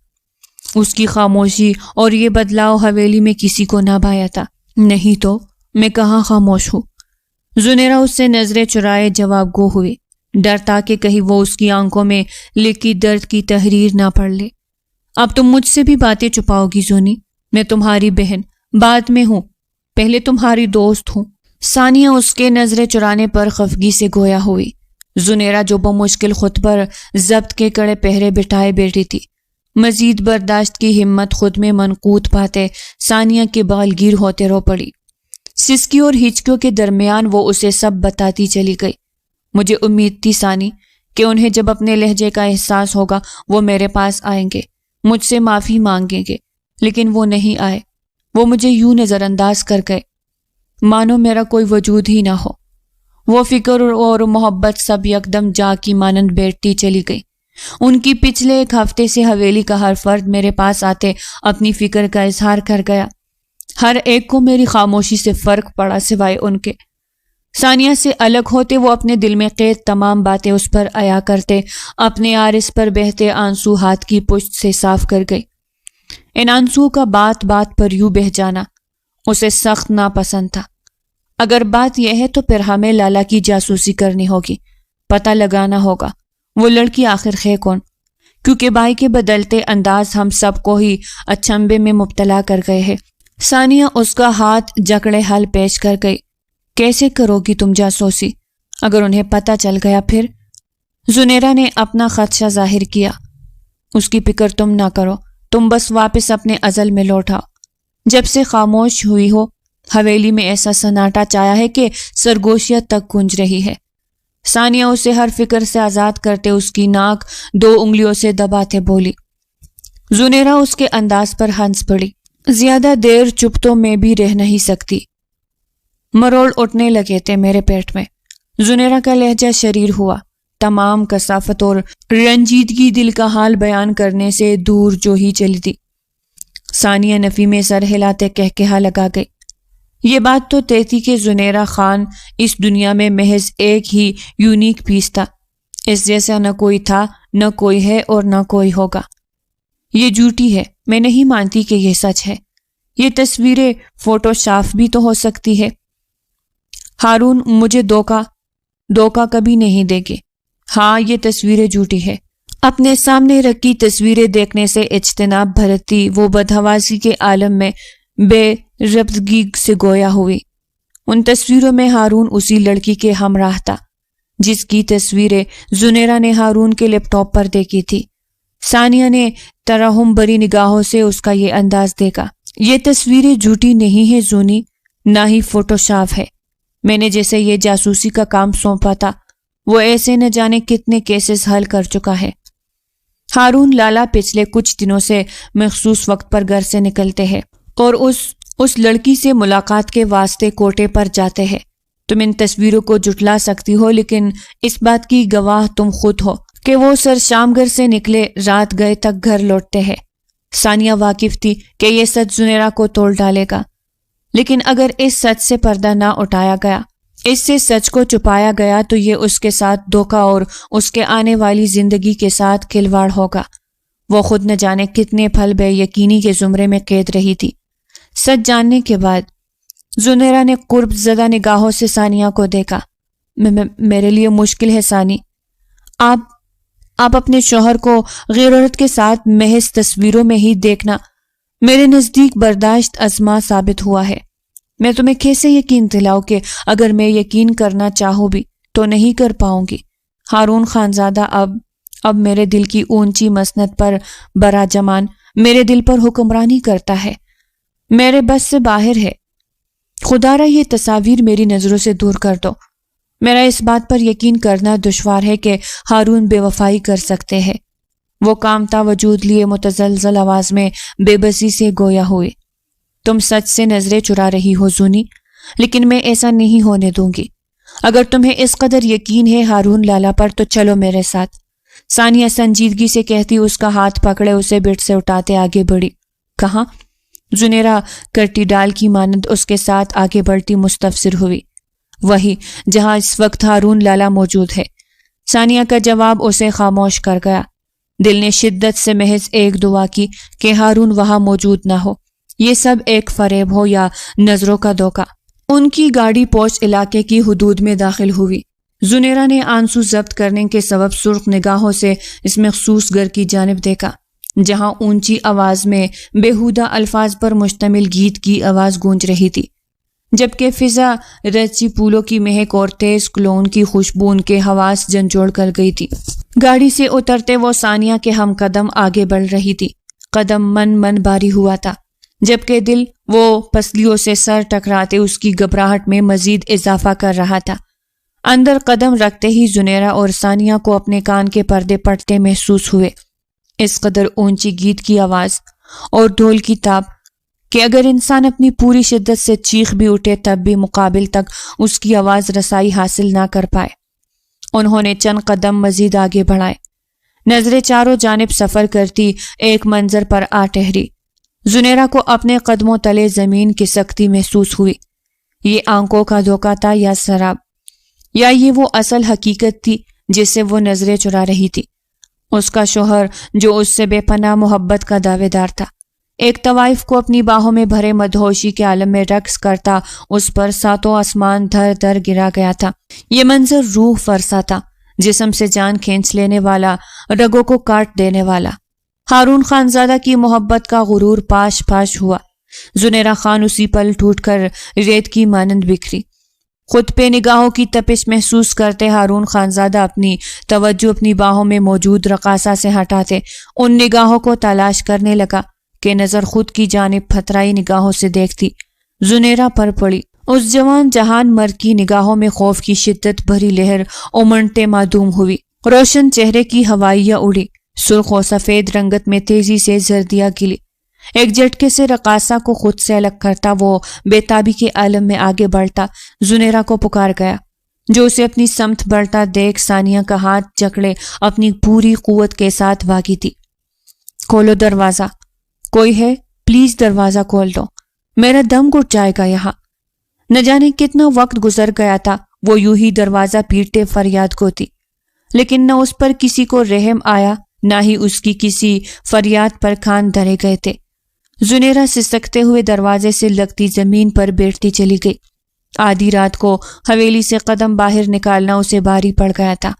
Speaker 1: اس کی خاموشی اور یہ بدلاؤ حویلی میں کسی کو نہ بھایا تھا۔ نہیں تو میں کہاں خاموش ہوں؟ زنیرہ اس سے نظریں چرائے جواب گو ہوئی، ڈر تھا کہ کہیں وہ اس کی آنکھوں میں لکھی درد کی تحریر نہ پڑھ لے۔ اب تم مجھ سے بھی باتیں چھپاؤ گی زونی؟ میں تمہاری بہن بعد میں ہوں، پہلے تمہاری دوست ہوں۔ ثانیہ اس کے نظریں چرانے پر خفگی سے گویا ہوئی۔ زنیرہ جو بمشکل خود پر ضبط کے کڑے پہرے بٹھائے بیٹھی تھی، مزید برداشت کی ہمت خود میں منقوط پاتے ثانیہ کے بال گیر ہوتے رو پڑی۔ سسکی اور ہچکیوں کے درمیان وہ اسے سب بتاتی چلی گئی۔ مجھے امید تھی ثانی کہ انہیں جب اپنے لہجے کا احساس ہوگا وہ میرے پاس آئیں گے، مجھ سے معافی مانگیں گے، لیکن وہ نہیں آئے۔ وہ مجھے یوں نظر انداز کر گئے مانو میرا کوئی وجود ہی نہ ہو۔ وہ فکر اور محبت سب یکدم جا کی مانند بیٹھتی چلی گئی۔ ان کی پچھلے ایک ہفتے سے حویلی کا ہر فرد میرے پاس آتے اپنی فکر کا اظہار کر گیا۔ ہر ایک کو میری خاموشی سے فرق پڑا سوائے ان کے۔ ثانیہ سے الگ ہوتے وہ اپنے دل میں قید تمام باتیں اس پر آیا کرتے، اپنے عارض پر بہتے آنسو ہاتھ کی پشت سے صاف کر گئی۔ ان آنسو کا بات بات پر یوں بہ جانا اسے سخت ناپسند تھا۔ اگر بات یہ ہے تو پھر ہمیں لالا کی جاسوسی کرنی ہوگی، پتہ لگانا ہوگا وہ لڑکی آخر ہے کون، کیونکہ بھائی کے بدلتے انداز ہم سب کو ہی اچنبے میں مبتلا کر گئے ہیں۔ ثانیہ اس کا ہاتھ جکڑے حل پیش کر گئی۔ کیسے کرو گی تم جاسوسی؟ اگر انہیں پتہ چل گیا پھر؟ زنیرہ نے اپنا خدشہ ظاہر کیا۔ اس کی فکر تم نہ کرو، تم بس واپس اپنے ازل میں لوٹ آؤ۔ جب سے خاموش ہوئی ہو حویلی میں ایسا سناٹا چایا ہے کہ سرگوشیاں تک گونج رہی ہے۔ ثانیہ اسے ہر فکر سے آزاد کرتے اس کی ناک 2 انگلیوں سے دباتے بولی۔ زنیرہ اس کے انداز پر ہنس پڑی۔ زیادہ دیر چپ تو میں بھی رہ نہیں سکتی، مروڑ اٹھنے لگے تھے میرے پیٹ میں۔ زنیرہ کا لہجہ شریر ہوا، تمام کثافت اور رنجیدگی دل کا حال بیان کرنے سے دور جو ہی چلی تھی۔ ثانیہ نفی میں سر ہلاتے کہا لگا گئی۔ یہ بات تو طے تھی کہ زنیرہ خان اس دنیا میں محض ایک ہی یونیک پیس تھا، اس جیسا نہ کوئی تھا، نہ کوئی ہے اور نہ کوئی ہوگا۔ یہ جھوٹی ہے، میں نہیں مانتی کہ یہ سچ ہے۔ یہ تصویریں فوٹو شاپ بھی تو ہو سکتی ہے۔ ہارون مجھے دھوکہ کبھی نہیں دے گے۔ ہاں یہ تصویریں جھوٹی ہے۔ اپنے سامنے رکھی تصویریں دیکھنے سے اجتناب بھرتی وہ بدحواسی کے عالم میں بے ربطگی سے گویا ہوئی۔ ان تصویروں میں ہارون اسی لڑکی کے ہمراہ تھا جس کی تصویریں زنیرہ نے ہارون کے لیپ ٹاپ پر دیکھی تھی۔ ثانیہ نے ترحم بری نگاہوں سے اس کا یہ انداز دیکھا۔ یہ تصویریں جھوٹی نہیں ہیں زونی، نہ ہی فوٹو شاپ ہے۔ میں نے جیسے یہ جاسوسی کا کام سونپا تھا وہ ایسے نہ جانے کتنے کیسز حل کر چکا ہے۔ ہارون لالا پچھلے کچھ دنوں سے مخصوص وقت پر گھر سے نکلتے ہیں اور اس لڑکی سے ملاقات کے واسطے کوٹے پر جاتے ہیں۔ تم ان تصویروں کو جھٹلا سکتی ہو لیکن اس بات کی گواہ تم خود ہو کہ وہ سر شام گھر سے نکلے رات گئے تک گھر لوٹتے ہیں۔ ثانیہ واقف تھی کہ یہ سچ زنیرہ کو توڑ ڈالے گا، لیکن اگر اس سچ سے پردہ نہ اٹھایا گیا، اس سے سچ کو چھپایا گیا تو یہ اس کے ساتھ دھوکہ اور اس کے آنے والی زندگی کے ساتھ کھلواڑ ہوگا۔ وہ خود نہ جانے کتنے پھل بے یقینی کے زمرے میں قید رہی تھی۔ سچ جاننے کے بعد زنیرہ نے قرب زدہ نگاہوں سے ثانیہ کو دیکھا۔ میرے لیے مشکل ہے ثانی، آپ اپنے شوہر کو غیر عورت کے ساتھ محض تصویروں میں ہی دیکھنا میرے نزدیک برداشت ازما ثابت ہوا ہے۔ میں تمہیں کیسے یقین دلاؤں کہ اگر میں یقین کرنا چاہوں بھی تو نہیں کر پاؤں گی۔ ہارون خانزادہ اب میرے دل کی اونچی مسند پر براجمان میرے دل پر حکمرانی کرتا ہے، میرے بس سے باہر ہے۔ خدا را یہ تصاویر میری نظروں سے دور کر دو۔ میرا اس بات پر یقین کرنا دشوار ہے کہ ہارون بے وفائی کر سکتے ہیں۔ وہ کامتا وجود لیے متزلزل آواز میں بے بسی سے گویا ہوئی۔ تم سچ سے نظریں چرا رہی ہو زونی، لیکن میں ایسا نہیں ہونے دوں گی۔ اگر تمہیں اس قدر یقین ہے ہارون لالا پر تو چلو میرے ساتھ۔ ثانیہ سنجیدگی سے کہتی اس کا ہاتھ پکڑے اسے بیڈ سے اٹھاتے آگے بڑھی۔ کہاں؟ زنیرہ کرٹی ڈال کی مانند اس کے ساتھ آگے بڑھتی مستفسر ہوئی۔ وہی جہاں اس وقت ہارون لالا موجود ہے۔ ثانیہ کا جواب اسے خاموش کر گیا۔ دل نے شدت سے محض ایک دعا کی کہ ہارون وہاں موجود نہ ہو، یہ سب ایک فریب ہو یا نظروں کا دھوکہ۔ ان کی گاڑی پوچھ علاقے کی حدود میں داخل ہوئی۔ زنیرہ نے آنسو ضبط کرنے کے سبب سرخ نگاہوں سے اس مخصوص گھر کی جانب دیکھا، جہاں اونچی آواز میں بیہودہ الفاظ پر مشتمل گیت کی آواز گونج رہی تھی، جبکہ فضا رچی پھولوں کی مہک اور تیز کلون کی خوشبو ان کے حواس جھنجھوڑ کر گئی تھی۔ گاڑی سے اترتے وہ ثانیہ کے ہم قدم آگے بڑھ رہی تھی۔ قدم من بھاری ہوا تھا، جبکہ دل وہ پسلیوں سے سر ٹکراتے اس کی گھبراہٹ میں مزید اضافہ کر رہا تھا۔ اندر قدم رکھتے ہی زنیرہ اور ثانیہ کو اپنے کان کے پردے پھٹتے محسوس ہوئے۔ اس قدر اونچی گیت کی آواز اور ڈھول کی تاب کہ اگر انسان اپنی پوری شدت سے چیخ بھی اٹھے تب بھی مقابل تک اس کی آواز رسائی حاصل نہ کر پائے۔ انہوں نے چند قدم مزید آگے بڑھائے۔ نظریں چاروں جانب سفر کرتی ایک منظر پر آ ٹھہری۔ زنیرہ کو اپنے قدموں تلے زمین کی سختی محسوس ہوئی۔ یہ آنکھوں کا دھوکہ تھا یا سراب، یا یہ وہ اصل حقیقت تھی جس سے وہ نظریں چرا رہی تھی؟ اس کا شوہر جو اس سے بے پناہ محبت کا دعوے دار تھا، ایک طوائف کو اپنی باہوں میں بھرے مدہوشی کے عالم میں رقص کرتا اس پر ساتوں آسمان دھر دھر گرا گیا تھا۔ یہ منظر روح فرسا تھا، جسم سے جان کھینچ لینے والا، رگوں کو کاٹ دینے والا۔ ہارون خانزادہ کی محبت کا غرور پاش پاش ہوا۔ زنیرہ خان اسی پل ٹوٹ کر ریت کی مانند بکھری۔ خود پہ نگاہوں کی تپش محسوس کرتے ہارون خانزادہ اپنی توجہ اپنی باہوں میں موجود رقاصہ سے ہٹاتے ان نگاہوں کو تلاش کرنے لگا کہ نظر خود کی جانب پھترائی نگاہوں سے دیکھتی زنیرہ پر پڑی۔ اس جوان جہان مرد کی نگاہوں میں خوف کی شدت بھری لہر امنڈتے معدوم ہوئی۔ روشن چہرے کی ہوائیاں اڑی، سرخ و سفید رنگت میں تیزی سے زردیاں گلی۔ ایک جھٹکے سے رقاصہ کو خود سے الگ کرتا وہ بے تابی کے عالم میں آگے بڑھتا زنیرہ کو پکار گیا، جو اسے اپنی سمت بڑھتا دیکھ ثانیہ کا ہاتھ جکڑے اپنی پوری قوت کے ساتھ بھاگی تھی۔ کھولو دروازہ، کوئی ہے؟ پلیز دروازہ کھول دو، میرا دم گھٹ جائے گا یہاں۔ نہ جانے کتنا وقت گزر گیا تھا وہ یوں ہی دروازہ پیٹتے فریاد کو تھی، لیکن نہ اس پر کسی کو رحم آیا نہ ہی اس کی کسی فریاد پر کان دھرے گئے تھے۔ زنیرہ سسکتے ہوئے دروازے سے لگتی زمین پر بیٹھتی چلی گئی۔ آدھی رات کو حویلی سے قدم باہر نکالنا اسے بھاری پڑ گیا تھا۔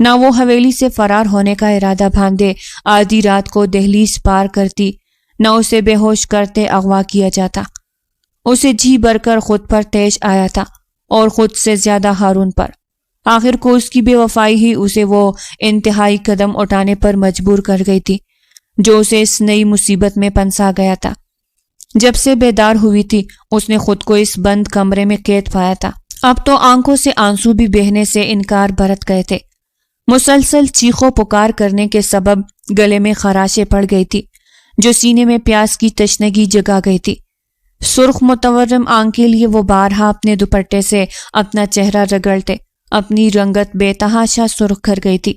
Speaker 1: نہ وہ حویلی سے فرار ہونے کا ارادہ باندھے آدھی رات کو دہلیز پار کرتی، نہ اسے بے ہوش کرتے اغوا کیا جاتا۔ اسے جی بھر کر خود پر تیش آیا تھا، اور خود سے زیادہ ہارون پر۔ آخر کو اس کی بے وفائی ہی اسے وہ انتہائی قدم اٹھانے پر مجبور کر گئی تھی جو اسے اس نئی مصیبت میں پنسا گیا تھا۔ جب سے بیدار ہوئی تھی اس نے خود کو اس بند کمرے میں قید پایا تھا۔ اب تو آنکھوں سے آنسو بھی بہنے سے انکار برت گئے تھے۔ مسلسل چیخوں پکار کرنے کے سبب گلے میں خراشیں پڑ گئی تھی جو سینے میں پیاس کی تشنگی جگا گئی تھی۔ سرخ متورم آنکھ کے لیے وہ بارہا اپنے دوپٹے سے اپنا چہرہ رگڑتے اپنی رنگت بے تحاشا سرخ کر گئی تھی۔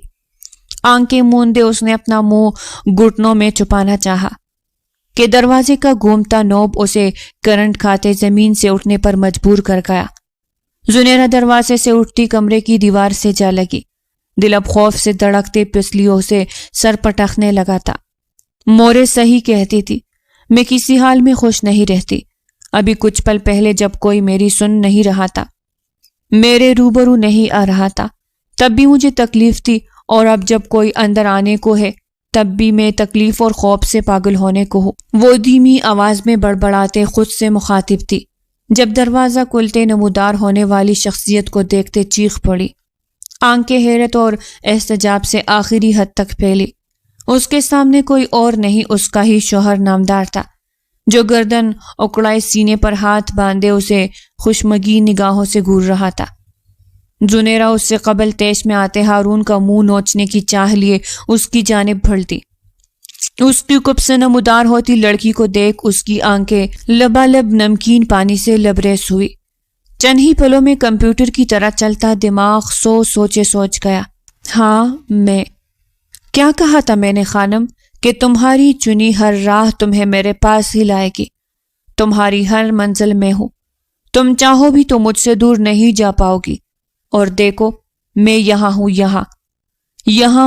Speaker 1: آنکھیں موندے اس نے اپنا منہ گھٹنوں میں چھپانا چاہا کہ دروازے کا گھومتا نوب اسے کرنٹ کھاتے زمین سے اٹھنے پر مجبور کر گیا۔ زنیرہ دروازے سے اٹھتی کمرے کی دیوار سے جا لگی۔ دل اب خوف سے دھڑکتے پسلیوں سے سر پٹکنے لگا تھا۔ مورے صحیح کہتی تھی، میں کسی حال میں خوش نہیں رہتی۔ ابھی کچھ پل پہلے جب کوئی میری سن نہیں رہا تھا، میرے روبرو نہیں آ رہا تھا، تب بھی مجھے تکلیف تھی، اور اب جب کوئی اندر آنے کو ہے تب بھی میں تکلیف اور خوف سے پاگل ہونے کو ہوں۔ وہ دھیمی آواز میں بڑبڑاتے خود سے مخاطب تھی۔ جب دروازہ کھلتے نمودار ہونے والی شخصیت کو دیکھتے چیخ پڑی۔ آنکھیں حیرت اور احتجاب سے آخری حد تک پھیلی۔ اس کے سامنے کوئی اور نہیں، اس کا ہی شوہر نامدار تھا، جو گردن اکڑائے سینے پر ہاتھ باندھے اسے خوشمگی نگاہوں سے گھور رہا تھا۔ زنیرہ اس سے قبل تیش میں آتے ہارون کا منہ نوچنے کی چاہ لیے اس کی جانب بڑھتی۔ اس کی کب سے نمودار ہوتی لڑکی کو دیکھ اس کی آنکھیں لبالب نمکین پانی سے لبریز ہوئی۔ چند ہی پلوں میں کمپیوٹر کی طرح چلتا دماغ سوچ گیا۔ ہاں میں کیا کہا تھا میں نے خانم کہ تمہاری چنی ہر راہ تمہیں میرے پاس ہی لائے گی، تمہاری ہر منزل میں ہوں، تم چاہو بھی تو مجھ سے دور نہیں جا پاؤ گی، اور دیکھو میں یہاں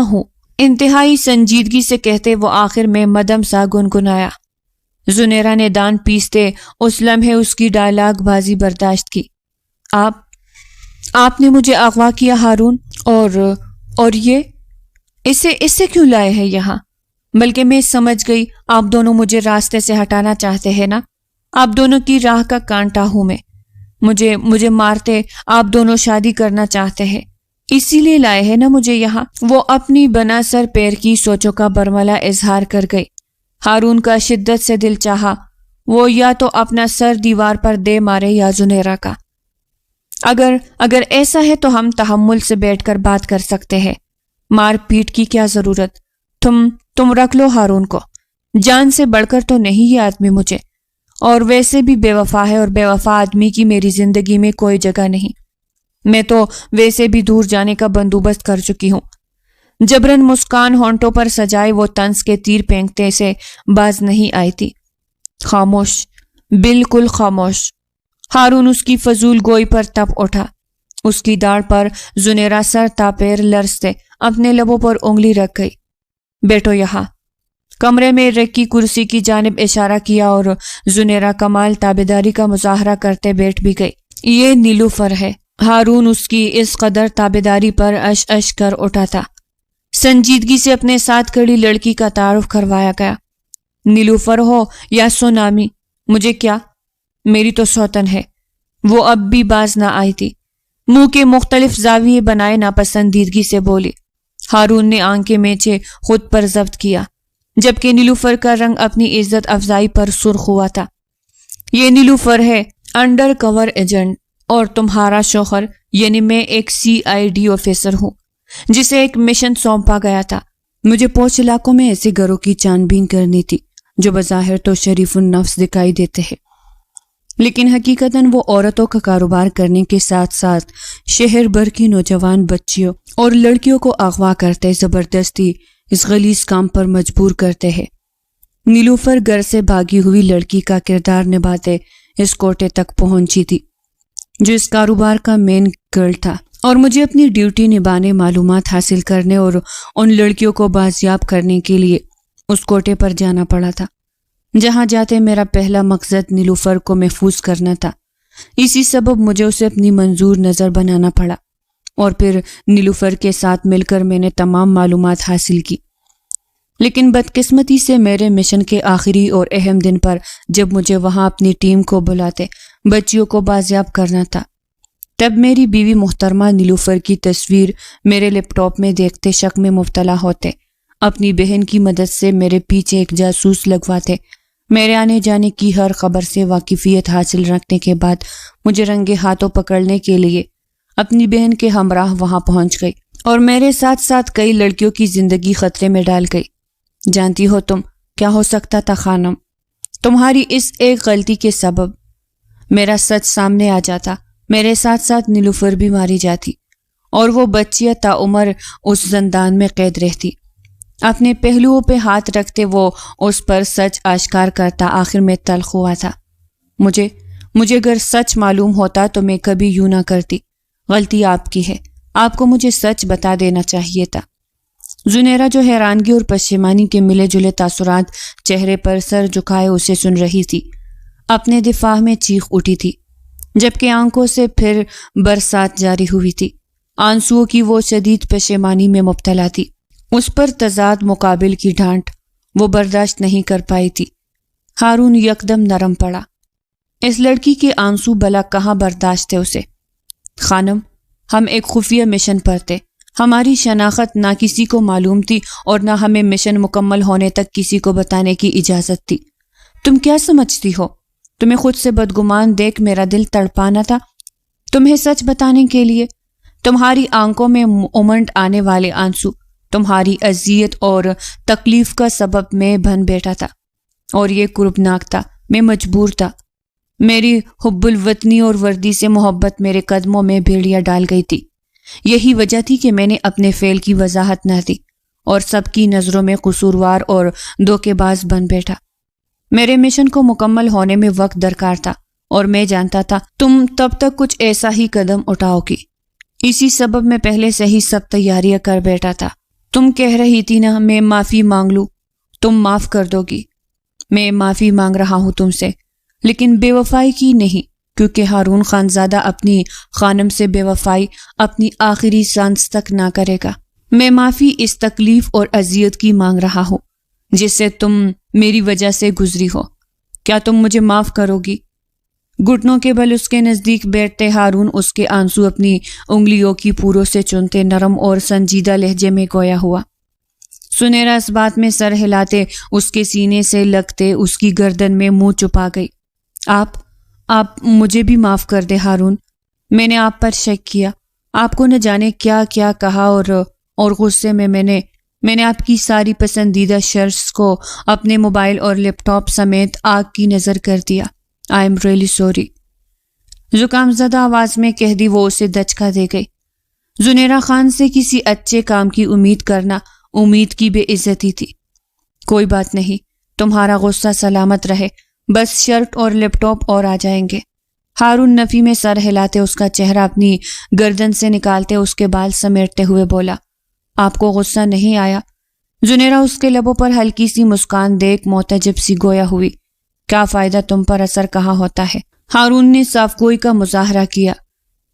Speaker 1: ہوں۔ انتہائی سنجیدگی سے کہتے وہ آخر میں مدم سا گنگنایا۔ زنیرہ نے دان پیستے اس لمحے اس کی ڈائلاگ بازی برداشت کی۔ آپ نے مجھے اغوا کیا ہارون، اور یہ اسے کیوں لائے ہیں یہاں؟ بلکہ میں سمجھ گئی آپ دونوں مجھے راستے سے ہٹانا چاہتے ہیں نا، آپ دونوں کی راہ کا کانٹا ہوں میں، مجھے مارتے آپ دونوں شادی کرنا چاہتے ہیں، اسی لیے لائے ہیں نا مجھے یہاں۔ وہ اپنی بنا سر پیر کی سوچوں کا برملا اظہار کر گئی۔ ہارون کا شدت سے دل چاہا وہ یا تو اپنا سر دیوار پر دے مارے یا زنیرہ کا۔ اگر ایسا ہے تو ہم تحمل سے بیٹھ کر بات کر سکتے ہیں، مار پیٹ کی کیا ضرورت؟ تم رکھ لو ہارون کو، جان سے بڑھ کر تو نہیں یہ آدمی مجھے، اور ویسے بھی بے وفا ہے، اور بے وفا آدمی کی میری زندگی میں کوئی جگہ نہیں، میں تو ویسے بھی دور جانے کا بندوبست کر چکی ہوں۔ جبرن مسکان ہونٹوں پر سجائے وہ طنز کے تیر پھینکتے سے باز نہیں آئی تھی۔ خاموش، بالکل خاموش۔ ہارون اس کی فضول گوئی پر تپ اٹھا۔ اس کی داڑھ پر زنیرہ سر تا پیر لرزتے اپنے لبوں پر انگلی رکھ گئی۔ بیٹھو یہاں۔ کمرے میں رکھی کرسی کی جانب اشارہ کیا اور زنیرہ کمال تابیداری کا مظاہرہ کرتے بیٹھ بھی گئی۔ یہ نیلوفر ہے۔ ہارون اس کی اس قدر تابیداری پر اش کر اٹھا تھا۔ سنجیدگی سے اپنے ساتھ کھڑی لڑکی کا تعارف کروایا گیا۔ نیلوفر ہو یا سونامی، مجھے کیا، میری تو سوتن ہے۔ وہ اب بھی باز نہ آئی تھی، منہ کے مختلف زاویے بنائے ناپسندیدگی سے بولی۔ ہارون نے آنکھیں میچے خود پر ضبط کیا، جبکہ نیلوفر کا رنگ اپنی عزت افزائی پر سرخ ہوا تھا۔ یہ نیلوفر ہے، انڈر کور ایجنٹ، اور تمہارا شوہر یعنی میں ایک CID آفیسر ہوں جسے ایک مشن سونپا گیا تھا۔ مجھے پوچھ علاقوں میں ایسے گھروں کی چھان بین کرنی تھی جو بظاہر تو شریف النفس دکھائی دیتے ہیں، لیکن حقیقتاً وہ عورتوں کا کاروبار کرنے کے ساتھ ساتھ شہر بھر کی نوجوان بچیوں اور لڑکیوں کو اغوا کرتے زبردستی اس غلیظ کام پر مجبور کرتے ہیں۔ نیلوفر گھر سے بھاگی ہوئی لڑکی کا کردار نبھاتے اس کوٹے تک پہنچی تھی جو اس کاروبار کا مین گرل تھا، اور مجھے اپنی ڈیوٹی نبھانے، معلومات حاصل کرنے اور ان لڑکیوں کو بازیاب کرنے کے لیے اس کوٹے پر جانا پڑا تھا، جہاں جاتے میرا پہلا مقصد نیلوفر کو محفوظ کرنا تھا۔ اسی سبب مجھے اسے اپنی منظور نظر بنانا پڑا، اور پھر نیلوفر کے ساتھ مل کر میں نے تمام معلومات حاصل کی۔ لیکن بدقسمتی سے میرے مشن کے آخری اور اہم دن پر جب مجھے وہاں اپنی ٹیم کو بلاتے بچیوں کو بازیاب کرنا تھا، تب میری بیوی محترمہ نیلوفر کی تصویر میرے لیپ ٹاپ میں دیکھتے شک میں مبتلا ہوتے، اپنی بہن کی مدد سے میرے پیچھے ایک جاسوس لگواتے، میرے آنے جانے کی ہر خبر سے واقفیت حاصل رکھنے کے بعد مجھے رنگے ہاتھوں پکڑنے کے لیے اپنی بہن کے ہمراہ وہاں پہنچ گئی، اور میرے ساتھ ساتھ کئی لڑکیوں کی زندگی خطرے میں ڈال گئی۔ جانتی ہو تم کیا ہو سکتا تھا خانم؟ تمہاری اس ایک غلطی کے سبب میرا سچ سامنے آ جاتا، میرے ساتھ ساتھ نیلوفر بھی ماری جاتی، اور وہ بچیاں تا عمر اس زندان میں قید رہتی۔ اپنے پہلوؤں پہ ہاتھ رکھتے وہ اس پر سچ آشکار کرتا، آخر میں تلخ ہوا تھا۔ مجھے اگر سچ معلوم ہوتا تو میں کبھی یوں نہ کرتی۔ غلطی آپ کی ہے، آپ کو مجھے سچ بتا دینا چاہیے تھا۔ زنیرہ جو حیرانگی اور پشیمانی کے ملے جلے تاثرات چہرے پر سر جھکائے اسے سن رہی تھی، اپنے دفاع میں چیخ اٹھی تھی، جبکہ آنکھوں سے پھر برسات جاری ہوئی تھی۔ آنسوؤں کی وہ شدید پشیمانی میں مبتلا تھی، اس پر تضاد مقابل کی ڈانٹ وہ برداشت نہیں کر پائی تھی۔ ہارون یکدم نرم پڑا۔ اس لڑکی کے آنسو بلا کہاں برداشت تھے اسے؟ خانم، ہم ایک خفیہ مشن پر تھے، ہماری شناخت نہ کسی کو معلوم تھی اور نہ ہمیں مشن مکمل ہونے تک کسی کو بتانے کی اجازت تھی۔ تم کیا سمجھتی ہو؟ تمہیں خود سے بدگمان دیکھ میرا دل تڑپانا تھا تمہیں سچ بتانے کے لیے؟ تمہاری آنکھوں میں امنڈ آنے والے آنسو تمہاری اذیت اور تکلیف کا سبب میں بن بیٹھا تھا، اور یہ کربناک تھا، میں مجبور تھا۔ میری حب الوطنی اور وردی سے محبت میرے قدموں میں بھیڑیا ڈال گئی تھی۔ یہی وجہ تھی کہ میں نے اپنے فعل کی وضاحت نہ دی اور سب کی نظروں میں قصوروار اور دھوکے باز بن بیٹھا۔ میرے مشن کو مکمل ہونے میں وقت درکار تھا اور میں جانتا تھا تم تب تک کچھ ایسا ہی قدم اٹھاؤ گی۔ اسی سبب میں پہلے سے ہی سب تیاریاں کر بیٹھا تھا۔ تم کہہ رہی تھی نا میں معافی مانگ لوں، تم معاف کر دو گی۔ میں معافی مانگ رہا ہوں تم سے، لیکن بے وفائی کی نہیں، کیونکہ ہارون خانزادہ اپنی خانم سے بے وفائی اپنی آخری سانس تک نہ کرے گا۔ میں معافی اس تکلیف اور اذیت کی مانگ رہا ہوں جس سے تم میری وجہ سے گزری ہو۔ کیا تم مجھے معاف کرو گی؟ گھٹنوں کے بل اس کے نزدیک بیٹھتے ہارون اس کے آنسو اپنی انگلیوں کی پوروں سے چنتے نرم اور سنجیدہ لہجے میں گویا ہوا۔ سنیرا اس بات میں سر ہلاتے اس کے سینے سے لگتے اس کی گردن میں منہ چھپا گئی۔ آپ مجھے بھی معاف کر دے ہارون، میں نے آپ پر شک کیا، آپ کو نہ جانے کیا کیا کہا اور غصے میں میں نے آپ کی ساری پسندیدہ شرٹس کو اپنے موبائل اور لیپ ٹاپ سمیت آگ کی نظر کر دیا۔ آئی ایم ریئلی سوری، زکام زدہ آواز میں کہہ دی وہ اسے دچکا دے گئی۔ زنیرا خان سے کسی اچھے کام کی امید کرنا امید کی بے عزتی تھی۔ کوئی بات نہیں، تمہارا غصہ سلامت رہے، بس شرٹ اور لیپ ٹاپ اور آ جائیں گے۔ ہارون نفی میں سر ہلاتے اس کا چہرہ اپنی گردن سے نکالتے اس کے بال سمیٹتے ہوئے بولا، آپ کو غصہ نہیں آیا؟ زنیرا اس کے لبوں پر ہلکی سی مسکان دیکھ معتجب سی گویا ہوئی۔ کیا فائدہ تم پر اثر کہاں ہوتا ہے؟ ہارون نے صاف گوئی کا مظاہرہ کیا۔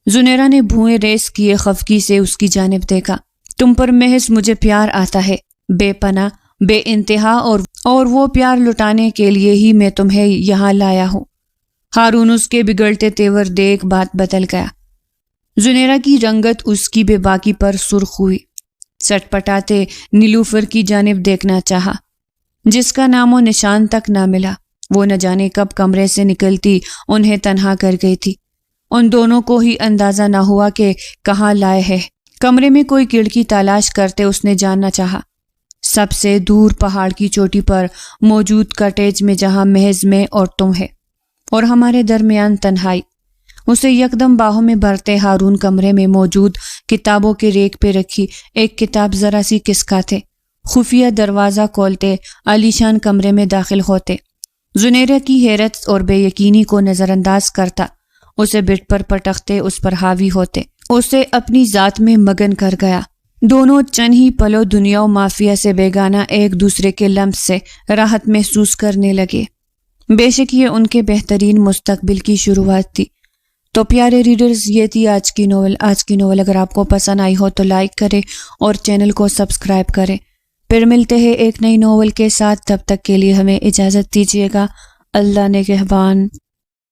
Speaker 1: زنیرا نے بھوئیں ریس کیے خفگی سے اس کی جانب دیکھا۔ تم پر محض مجھے پیار آتا ہے، بے پناہ، بے انتہا، اور وہ پیار لٹانے کے لیے ہی میں تمہیں یہاں لایا ہوں۔ ہارون اس کے بگڑتے تیور دیکھ بات بدل گیا۔ زنیرا کی رنگت اس کی بے باکی پر سرخ ہوئی۔ سٹ پٹاتے نیلوفر کی جانب دیکھنا چاہا جس کا نام و نشان تک نہ ملا۔ وہ نہ جانے کب کمرے سے نکلتی انہیں تنہا کر گئی تھی۔ ان دونوں کو ہی اندازہ نہ ہوا کہ کہاں لائے ہے۔ کمرے میں کوئی کھڑکی تلاش کرتے اس نے جاننا چاہا۔ سب سے دور پہاڑ کی چوٹی پر موجود کٹیج میں جہاں محض میں اور تم ہے اور ہمارے درمیان تنہائی۔ اسے یکدم باہوں میں بھرتے ہارون کمرے میں موجود کتابوں کے ریک پہ رکھی ایک کتاب ذرا سی کسکاتے خفیہ دروازہ کھولتے عالیشان کمرے میں داخل ہوتے۔ زنیرا کی حیرت اور بے یقینی کو نظر انداز کرتا اسے بٹ پر پٹکتے اس پر حاوی ہوتے اسے اپنی ذات میں مگن کر گیا۔ دونوں چند ہی پلوں دنیا و مافیا سے بیگانہ ایک دوسرے کے لمس سے راحت محسوس کرنے لگے۔ بے شک یہ ان کے بہترین مستقبل کی شروعات تھی۔ تو پیارے ریڈرز، یہ تھی آج کی ناول۔ اگر آپ کو پسند آئی ہو تو لائک کریں اور چینل کو سبسکرائب کریں۔ پھر ملتے ہیں ایک نئی ناول کے ساتھ، تب تک کے لیے ہمیں اجازت دیجیے گا۔ اللہ نگہبان۔